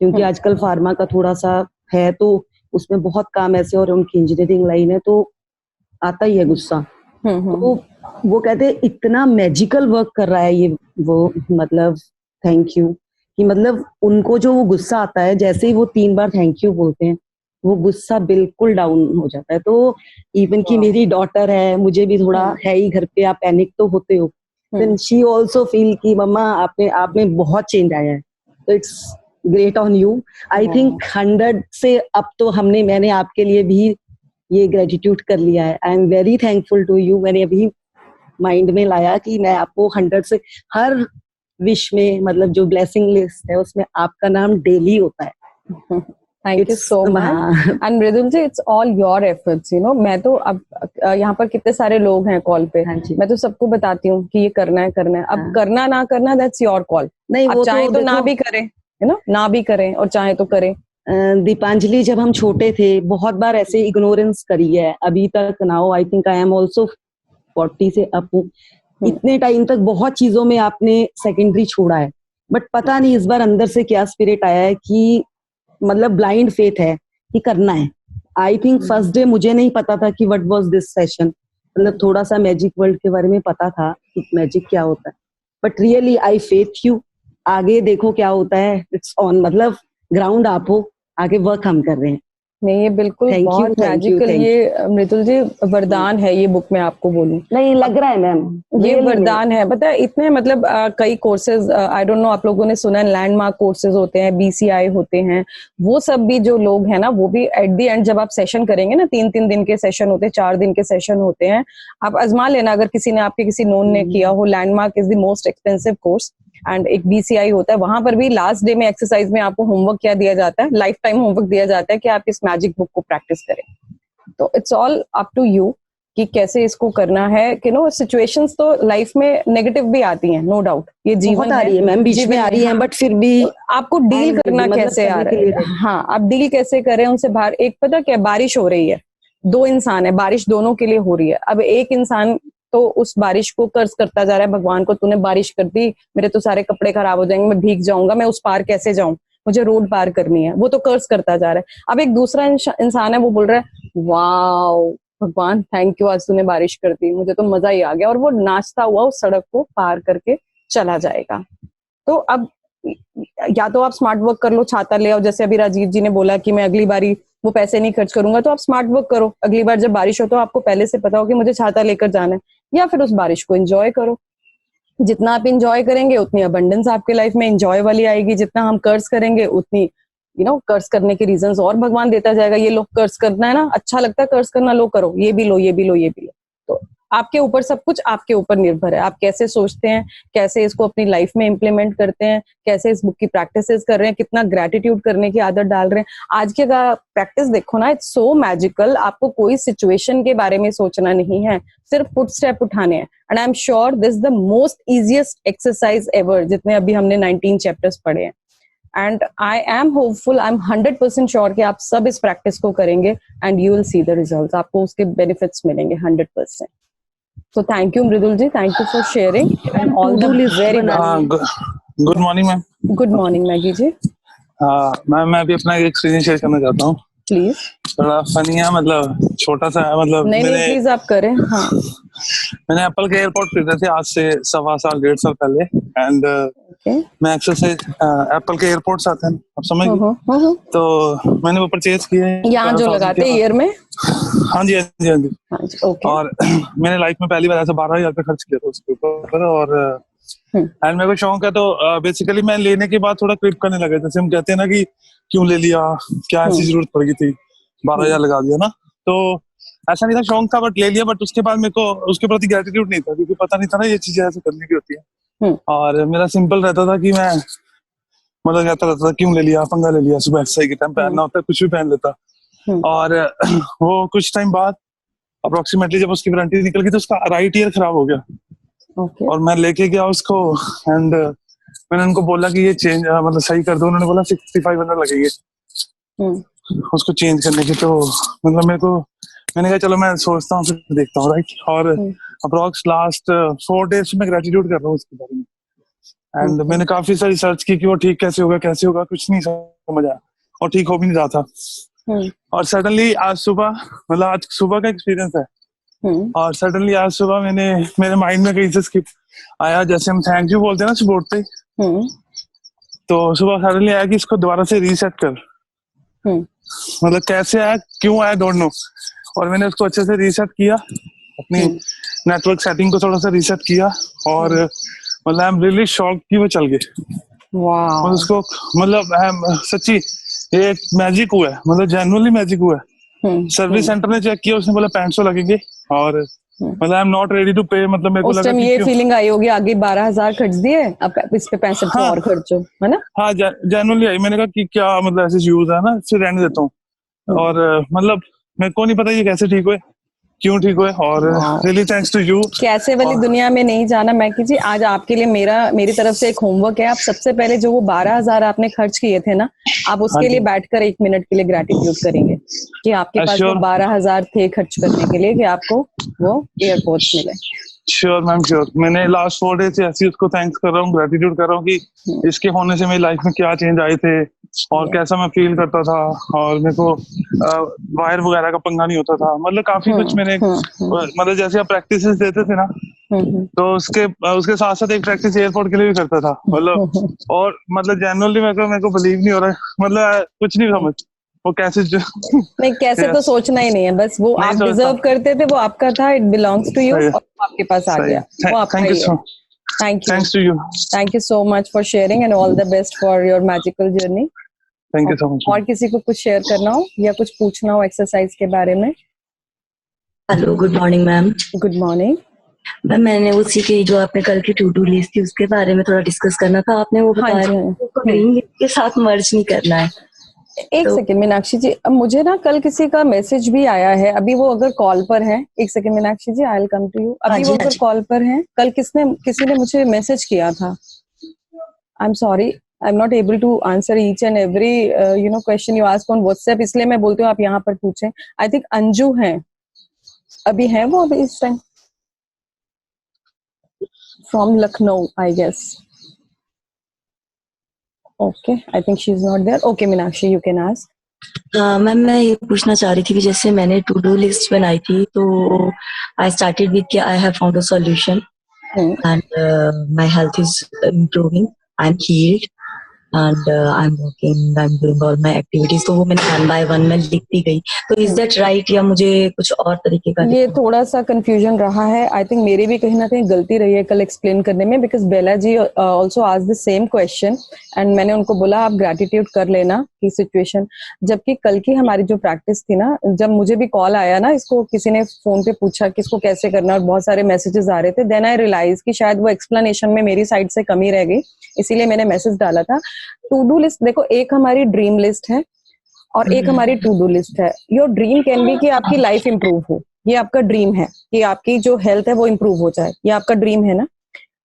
क्योंकि आजकल फार्मा का थोड़ा सा है तो उसमें बहुत काम ऐसे, और उनकी इंजीनियरिंग लाइन है तो आता ही है गुस्सा। तो वो कहते हैं इतना मैजिकल वर्क कर रहा है ये वो, मतलब थैंक यू, कि मतलब उनको जो वो गुस्सा आता है, जैसे ही वो 3 बार थैंक यू बोलते हैं वो गुस्सा बिल्कुल डाउन हो जाता है। तो इवन की मेरी डॉटर है, मुझे भी थोड़ा है ही घर पे, आप पैनिक तो होते हो, देन शी आल्सो फील कि मम्मा आप में बहुत चेंज आया है, तो it's great on you. I think 100 से अब तो मैंने आपके लिए भी ये ग्रेटिट्यूड कर लिया है। I am very thankful to you. मैंने अभी माइंड में लाया कि मैं आपको 100 से हर विश में, मतलब जो ब्लेसिंग लिस्ट है उसमें आपका नाम डेली होता है। Thank you so much. And Mridul ji, it's all your efforts, you know. मैं तो अब यहाँ पर कितने सारे लोग हैं कॉल पे, मैं तो सबको बताती हूँ कि ये करना है करना है। अब करना ना करना दैट्स योर कॉल। नहीं, वो चाहे तो ना भी करें, यू नो, ना भी करें, और चाहे तो करें। दीपांजलि, जब हम छोटे थे बहुत बार ऐसे इग्नोरेंस करी है, अभी तक now I think I am also 40 से अप हूँ, इतने टाइम तक बहुत चीजों में आपने सेकेंडरी छोड़ा है, बट पता नहीं इस बार अंदर से क्या स्पिरिट आया है कि मतलब ब्लाइंड फेथ है कि करना है। आई थिंक फर्स्ट डे मुझे नहीं पता था कि व्हाट वाज दिस सेशन, मतलब थोड़ा सा मैजिक वर्ल्ड के बारे में पता था कि मैजिक क्या होता है, but really I faith you. आगे देखो क्या होता है, इट्स ऑन, मतलब ग्राउंड आप हो, आगे वर्क हम कर रहे हैं। नहीं, ये बिल्कुल बहुत मैजिकल, ये मृदुल जी वरदान है ये बुक में, आपको बोलूं नहीं लग रहा है मैम, ये वरदान है। पता है इतने मतलब कई कोर्सेज, आई डोंट नो आप लोगों ने सुना है, लैंडमार्क कोर्सेज होते हैं, बीसीआई होते हैं, वो सब भी जो लोग हैं ना, वो भी एट द एंड जब आप सेशन करेंगे ना, 3-3 दिन के सेशन होते हैं, 4 दिन के सेशन होते हैं, आप आजमा लेना अगर किसी ने, आपके किसी नोन ने किया हो। Landmark is the most expensive course, and एक बीसीआई होता है, वहां पर भी लास्ट डे में एक्सरसाइज में आपको होमवर्क क्या दिया जाता है, लाइफ टाइम होमवर्क दिया जाता है कि आप इस मैजिक बुक को प्रैक्टिस करें। तो it's all up to you कि कैसे इसको करना है, कि नो सिचुएशंस तो लाइफ में नेगेटिव भी आती हैं, नो डाउट, ये जीवन आ रही है मैम, बीच में आ रही है, बट फिर भी आपको डील करना कैसे आ रहा है। हाँ, आप डील कैसे करें उनसे बाहर। एक पता क्या, बारिश हो रही है, 2 इंसान है, बारिश दोनों के लिए हो रही है। अब एक इंसान तो उस बारिश को कर्ज करता जा रहा है, भगवान को तूने बारिश कर दी, मेरे तो सारे कपड़े खराब हो जाएंगे, मैं भीग जाऊंगा, मैं उस पार कैसे जाऊं, मुझे रोड पार करनी है, वो तो कर्ज करता जा रहा है। अब एक दूसरा इंसान है, वो बोल रहा है वाओ भगवान थैंक यू, आज तूने बारिश कर दी, मुझे तो मजा ही आ गया, और वो नाचता हुआ उस सड़क को पार करके चला जाएगा। तो अब या तो आप स्मार्ट वर्क कर लो, छाता ले आओ, जैसे अभी राजीव जी ने बोला कि मैं अगली बारी वो पैसे नहीं खर्च करूंगा, तो आप स्मार्ट वर्क करो, अगली बार जब बारिश हो तो आपको पहले से पता हो कि मुझे छाता लेकर जाना है, या फिर उस बारिश को एंजॉय करो। जितना आप एंजॉय करेंगे उतनी अबंडेंस आपके लाइफ में एंजॉय वाली आएगी, जितना हम कर्ज करेंगे उतनी कर्ज करने के रीजंस और भगवान देता जाएगा। ये लो कर्ज करना है ना, अच्छा लगता है कर्ज करना, लो करो, ये भी लो, ये भी लो, ये भी लो। तो आपके ऊपर, सब कुछ आपके ऊपर निर्भर है, आप कैसे सोचते हैं, कैसे इसको अपनी लाइफ में इम्प्लीमेंट करते हैं, कैसे इस बुक की प्रैक्टिसेस कर रहे हैं, कितना ग्रेटिट्यूड करने की आदत डाल रहे हैं। आज की अगर प्रैक्टिस देखो ना, इट्स सो मैजिकल, आपको कोई सिचुएशन के बारे में सोचना नहीं है, सिर्फ फुट स्टेप उठाने हैं। And I am sure this the most easiest exercise ever, जितने अभी हमने 19 चैप्टर्स पढ़े हैं। And I am hopeful, I am 100% sure कि आप सब इस प्रैक्टिस को करेंगे and you will see the results, आपको उसके बेनिफिट्स मिलेंगे 100%। So thank you Mridul ji, thank you for sharing and all the very best. Good morning ma'am. Good morning Maggie ji. Ma'am मैं अभी अपना एक एक्सपीरियंस शेयर करना चाहता हूँ। प्लीज। थोड़ा फनी है, मतलब छोटा सा है, मतलब नहीं प्लीज आप करें। हाँ, मैंने एप्पल के एयरपोर्ट खरीदे थे आज से 1.25 साल 1.5 साल पहले, एंड मैं एक्सरसाइज एप्पल के एयरपोर्ट्स आते हैं, आप समझ गए, तो मैंने वो परचेज किए यहाँ जो लगाते हैं ईयर में। हाँ जी हाँ जी हाँ जी। और मैंने लाइफ में पहली बार ऐसा 12,000 रुपये खर्च किया था उसके ऊपर, और एंड मेरे को शौक है, तो बेसिकली मैं लेने के बाद थोड़ा क्रिप करने लगा, जैसे हम कहते हैं ना कि क्यों ले लिया, क्या ऐसी जरूरत पड़ गई थी, 12,000 लगा दिया ना, तो ऐसा नहीं था, शौक था बट ले लिया। बट उसके बाद मेरे को उसके प्रति ग्रेटिट्यूड नहीं था, क्योंकि पता नहीं था ना ये चीजें ऐसे करने की होती है। और मेरा सिंपल रहता था कि मैं मतलब कहता रहता था क्यों ले लिया, पंगा ले लिया, सुबह एक्सरसाइज के टाइम पहनना होता है, कुछ भी पहन लेता। और वो कुछ टाइम बाद अप्रोक्सीमेटली जब उसकी वारंटी निकल गई तो उसका राइट ईयर खराब हो गया। और मैं लेके गया उसको, एंड मैंने उनको बोला कि ये चेंज मतलब सही कर दो, उन्होंने बोला 6500 लगेंगे उसको चेंज करने की। तो मतलब मैंने कहा चलो मैं सोचता हूँ फिर देखता हूँ, राइट। और अप्रोक्स लास्ट 4 डेज मैं ग्रेटिट्यूड कर रहा हूँ उसके बारे में। एंड मैंने काफी सारी सर्च की कि वो ठीक कैसे होगा, कुछ नहीं समझ आया और ठीक हो भी नहीं रहा था। और सडनली आज सुबह, मतलब आज सुबह का एक्सपीरियंस है, और सडनली आज सुबह मेरे माइंड में कहीं से स्किप आया, जैसे हम थैंक यू बोलते हैं ना बोर्ड पे, तो सुबह सडनली आया कि इसको दोबारा से रीसेट कर। मतलब कैसे आया, क्यों आया, डोंट नो। और मैंने उसको अच्छे से रीसेट किया, अपनी नेटवर्क सेटिंग को थोड़ा सा रीसेट किया, और मतलब आई एम रियली शॉक्ड कि वो चल गए। वाह। उसको मतलब सच्ची ये एक मैजिक हुआ है, मतलब जेन्युइनली मैजिक हुआ है। सर्विस सेंटर ने चेक किया, उसने बोला 6500 लगेंगे, और मतलब I am not ready to pay. मतलब मेरे को लगा कि ये फीलिंग आई होगी आगे 12,000 खर्च दिए, अब इस पे 6500 और खर्चो, है ना? हाँ, जेन्युइनली आई। मैंने कहा कि क्या मतलब ऐसे यूज है ना, फिर रहने देता हूँ। और मतलब मेरे को नहीं पता ये कैसे ठीक हुए, क्यों ठीक हुए, और रियली थैंक्स टू यू। कैसे वाली दुनिया में नहीं जाना मैकी जी। आज आपके लिए मेरी तरफ से एक होमवर्क है। आप सबसे पहले जो वो 12,000 आपने खर्च किए थे ना, आप उसके लिए बैठकर 1 मिनट के लिए ग्रेटिट्यूड करेंगे कि आपके पास वो 12,000 थे खर्च करने के लिए, कि आपको वो एयरपोर्ट्स मिले। Sure ma'am, sure. मैंने लास्ट 4 डेज से ऐसे उसको थैंक्स कर रहा हूँ, ग्रेटिट्यूड कर रहा हूँ कि इसके होने से मेरी लाइफ में क्या चेंज आए थे और कैसा मैं फील करता था, और मेरे को वायर वगैरह का पंगा नहीं होता था। मतलब काफी कुछ मैंने मतलब जैसे आप प्रैक्टिस देते थे ना, तो उसके साथ साथ एक प्रैक्टिस एयरपोर्ट के लिए भी करता था। मतलब और मतलब जेन्युइनली मेरे को बिलीव नहीं हो रहा है, मतलब कुछ नहीं समझ वो कैसे नहीं, कैसे तो सोचना ही नहीं है, बस वो आप डिजर्व करते थे, वो आपका था, इट बिलोंग्स टू यू, और आपके पास आ गया, वो आपका ही है। Thank you so much for sharing, and all the best for your magical journey. Thank you so much. और किसी को कुछ शेयर करना हो या कुछ पूछना हो एक्सरसाइज के बारे में? Hello, good morning ma'am. Good morning ma'am, मैंने उसी की जो आपने कल की टू डू लिस्ट थी उसके बारे में थोड़ा डिस्कस करना था। आपने वो बताया ग्रीन लिस्ट के साथ मर्ज नहीं करना है। एक सेकंड मीनाक्षी जी, अब मुझे ना कल किसी का मैसेज भी आया है, अभी वो अगर कॉल पर है, एक second Meenakshi ji, I will come to you. अभी वो अगर कॉल पर है, कल किसी ने मुझे मैसेज किया था। I am sorry, I am not able to answer each and every question you ask on WhatsApp, इसलिए मैं बोलती हूँ आप यहाँ पर पूछें। आई थिंक अंजू है, अभी है वो अभी इस time from Lucknow, I guess. Okay, I think she's not there. Okay, Meenakshi, you can ask. Ma'am, मैं ये पूछना चाह रही थी कि जैसे मैंने टू डू लिस्ट बनाई थी, तो आई स्टार्टेड विद कि I have found a solution and my health is improving, I am heeled and I am working, I am doing all my activities. तो वो मैंने 1 by 1 में लिखती गई। तो इज दैट राइट, या मुझे कुछ और तरीके का? ये थोड़ा सा कंफ्यूजन रहा है, आई थिंक मेरी भी कहीं ना कहीं गलती रही है कल एक्सप्लेन करने में, because Bela ji also asked the same question, and मैंने उनको बोला आप ग्रेटिट्यूड कर लेना की सिचुएशन। जबकि कल की हमारी जो प्रैक्टिस थी ना, जब मुझे भी कॉल आया ना, इसको किसी ने फोन पे पूछा कि इसको कैसे करना, और बहुत सारे मैसेजेस आ रहे थे, देन आई रियलाइज कि शायद वो एक्सप्लेनेशन में मेरी साइड से कमी रह गई, इसीलिए मैंने मैसेज डाला था। टू डू लिस्ट देखो, एक हमारी ड्रीम लिस्ट है और एक हमारी टू डू लिस्ट है। योर ड्रीम कैन बी कि आपकी लाइफ इंप्रूव हो, ये आपका ड्रीम है कि आपकी जो हेल्थ है वो इंप्रूव हो जाए, ये आपका ड्रीम है ना।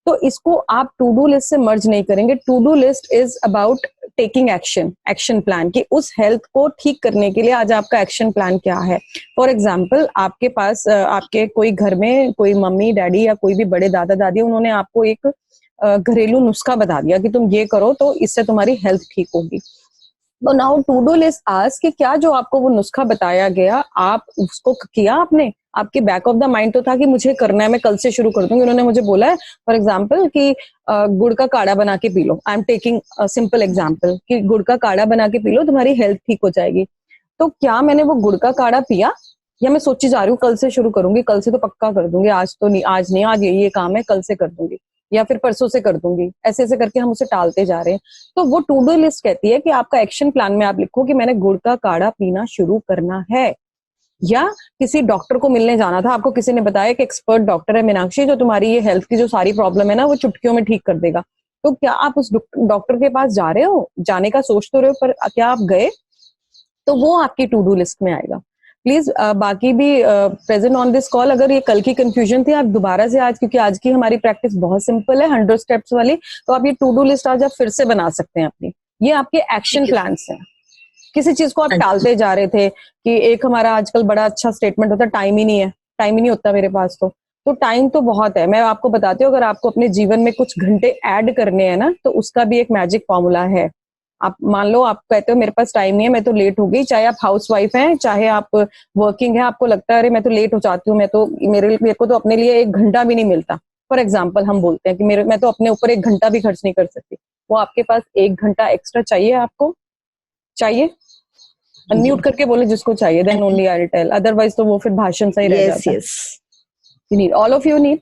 तो इसको आप टू डू लिस्ट से मर्ज नहीं करेंगे। To do list is about taking action plan, कि उस हेल्थ को ठीक करने के लिए आज आपका एक्शन प्लान क्या है। फॉर एग्जाम्पल, आपके पास आपके कोई घर में कोई मम्मी डैडी या कोई भी बड़े दादा दादी, उन्होंने आपको एक घरेलू नुस्खा बता दिया कि तुम ये करो तो इससे तुम्हारी हेल्थ ठीक होगी। तो now to do list ask कि क्या जो आपको वो नुस्खा बताया गया, आप उसको किया आपने? आपके बैक ऑफ द माइंड तो था कि मुझे करना है, मैं कल से शुरू कर दूंगी। उन्होंने मुझे बोला है फॉर एग्जाम्पल कि गुड़ का काढ़ा बना के P low. I am taking simple example कि गुड़ का काढ़ा बना के पी लो, तुम्हारी हेल्थ ठीक हो जाएगी। तो क्या मैंने वो गुड़ का काढ़ा पिया, या मैं सोची जा रही हूँ कल से शुरू करूंगी, कल से तो पक्का कर दूंगी, आज नहीं, आज ये काम है, कल से कर दूंगी, या फिर परसों से कर दूंगी, ऐसे ऐसे करके हम उसे टालते जा रहे हैं। तो वो टू डू लिस्ट कहती है कि आपका एक्शन प्लान में आप लिखो कि मैंने गुड़ का काढ़ा पीना शुरू करना है। या किसी डॉक्टर को मिलने जाना था, आपको किसी ने बताया कि एक्सपर्ट डॉक्टर है मीनाक्षी, जो तुम्हारी ये हेल्थ की जो सारी प्रॉब्लम है ना वो चुटकियों में ठीक कर देगा। तो क्या आप उस डॉक्टर के पास जा रहे हो, जाने का सोच तो रहे हो, पर क्या आप गए? तो वो आपकी टू डू लिस्ट में आएगा। प्लीज बाकी भी प्रेजेंट ऑन दिस कॉल, अगर ये कल की कंफ्यूजन थी, आप दोबारा से आज, क्योंकि आज की हमारी प्रैक्टिस बहुत सिंपल है 100 स्टेप्स वाली, तो आप ये टू डू लिस्ट आज आप फिर से बना सकते हैं अपनी। ये आपके एक्शन प्लान्स हैं। किसी चीज को आप टालते जा रहे थे कि एक हमारा आजकल बड़ा अच्छा स्टेटमेंट होता है, टाइम ही नहीं है, टाइम ही नहीं होता मेरे पास, तो टाइम तो बहुत है। मैं आपको बताती हूँ, अगर आपको अपने जीवन में कुछ घंटे ऐड करने हैं ना, तो उसका भी एक मैजिक फॉर्मूला है। आप मान लो आप कहते हो मेरे पास टाइम नहीं है, मैं तो लेट हो गई, चाहे आप हाउसवाइफ हैं चाहे आप वर्किंग है, आपको लगता है अरे मैं तो लेट हो जाती हूँ, मैं तो मेरे को तो अपने लिए 1 घंटा भी नहीं मिलता, फॉर एग्जाम्पल हम बोलते हैं कि मैं तो अपने ऊपर 1 घंटा भी खर्च नहीं कर सकती, वो आपके पास 1 घंटा एक्स्ट्रा चाहिए, आपको चाहिए? अनम्यूट करके बोले जिसको चाहिए, then only I will tell, otherwise तो वो फिर भाषण सा ही रह जाता है। You need, all of you need?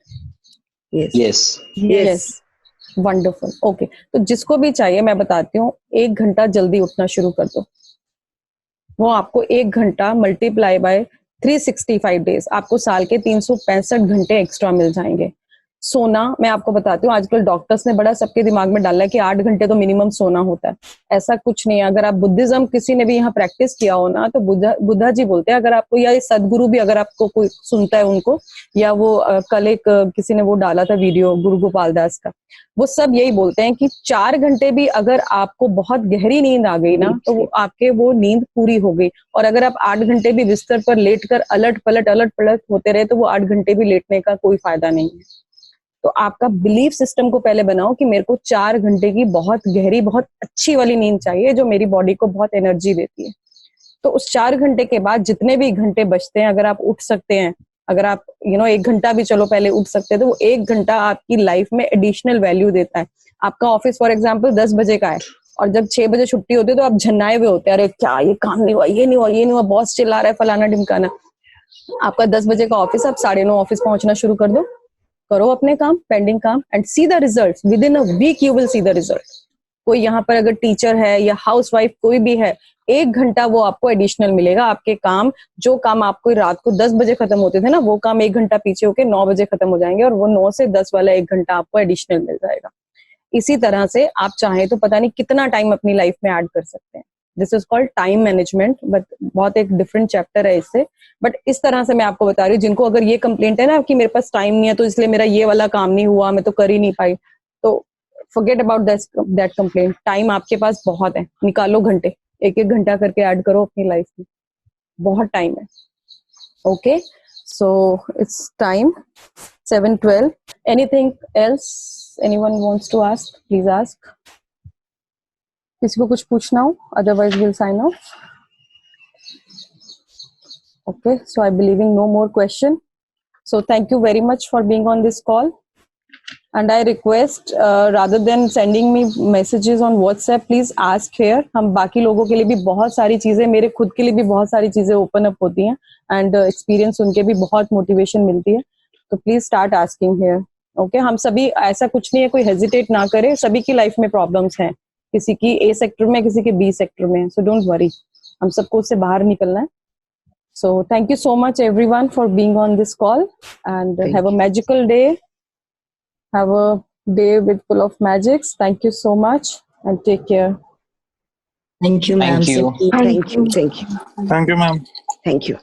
yes wonderful, okay. तो जिसको भी चाहिए मैं बताती हूँ, 1 घंटा जल्दी उठना शुरू कर दो। वो आपको 1 घंटा मल्टीप्लाई बाय 365 डेज, आपको साल के 365 घंटे एक्स्ट्रा मिल जाएंगे। सोना, मैं आपको बताती हूँ, आजकल डॉक्टर्स ने बड़ा सबके दिमाग में डाला है कि 8 घंटे तो मिनिमम सोना होता है। ऐसा कुछ नहीं है। अगर आप बुद्धिज्म किसी ने भी यहाँ प्रैक्टिस किया हो ना, तो बुद्धा जी बोलते हैं, अगर आपको, या सदगुरु भी अगर आपको कोई सुनता है उनको, या वो कल एक किसी ने वो डाला था वीडियो गुरु गोपाल दास का, वो सब यही बोलते हैं कि 4 घंटे भी अगर आपको बहुत गहरी नींद आ गई ना, तो वो आपके वो नींद पूरी हो गई। और अगर आप 8 घंटे भी बिस्तर पर लेट कर अलट पलट होते रहे, तो वो 8 घंटे भी लेटने का कोई फायदा नहीं है। तो आपका बिलीफ सिस्टम को पहले बनाओ कि मेरे को 4 घंटे की बहुत गहरी, बहुत अच्छी वाली नींद चाहिए, जो मेरी बॉडी को बहुत एनर्जी देती है। तो उस 4 घंटे के बाद जितने भी घंटे बचते हैं, अगर आप उठ सकते हैं, अगर आप 1 घंटा भी चलो पहले उठ सकते हैं, तो वो 1 घंटा आपकी लाइफ में एडिशनल वैल्यू देता है। आपका ऑफिस फॉर एग्जाम्पल 10 बजे का है, और जब 6 बजे छुट्टी होती है तो आप झन्नाए हुए होते हैं, अरे क्या ये काम नहीं हुआ, ये नहीं हुआ, ये नहीं हुआ, बॉस चिल्ला रहा है, फलाना ढिमकाना। आपका 10 बजे का ऑफिस, आप 9:30 ऑफिस पहुंचना शुरू कर दो, करो अपने काम, पेंडिंग काम, and see the result within a week, you will see the result. कोई यहाँ पर अगर टीचर है या हाउसवाइफ कोई भी है, 1 घंटा वो आपको एडिशनल मिलेगा। आपके काम, जो काम आपको रात को 10 बजे खत्म होते थे ना, वो काम 1 घंटा पीछे होके 9 बजे खत्म हो जाएंगे, और वो 9 से 10 वाला 1 घंटा आपको एडिशनल मिल जाएगा। इसी तरह से आप चाहें तो पता नहीं कितना टाइम अपनी लाइफ में ऐड कर सकते हैं। This is called time management, but बहुत एक डिफरेंट चैप्टर है इससे। बट इस तरह से मैं आपको बता रही हूँ, जिनको अगर ये कंप्लेंट है ना कि मेरे पास टाइम नहीं है, तो इसलिए मेरा ये वाला काम नहीं हुआ, मैं तो कर ही नहीं पाई, तो forget about that complaint. Time आपके पास बहुत है, निकालो घंटे, 1-1 घंटा करके ऐड करो अपनी लाइफ में, बहुत टाइम है। Okay, so it's time 7:12। Anything else anyone wants to ask, please ask. किसी को कुछ पूछना हो, otherwise will sign off. Okay, so I believe in no more question. So thank you very much for being on this call. And I request, rather than sending me messages on WhatsApp, please ask here. हम बाकी लोगों के लिए भी बहुत सारी चीजें, मेरे खुद के लिए भी बहुत सारी चीजें ओपन अप होती हैं, एंड एक्सपीरियंस उनके भी बहुत मोटिवेशन मिलती है। तो please start asking here. Okay, हम सभी, ऐसा कुछ नहीं है, कोई हेजिटेट ना करे, सभी की लाइफ में प्रॉब्लम्स हैं, किसी की A सेक्टर में, किसी के B सेक्टर में, सो डोंट वरी, हम सबको उससे बाहर निकलना है। So thank you so much everyone for being on this call, and have a magical day. Have a day with full of magics. Thank you so much and take care. Thank you, ma'am. Thank you. Thank you. Thank you, ma'am. Thank you.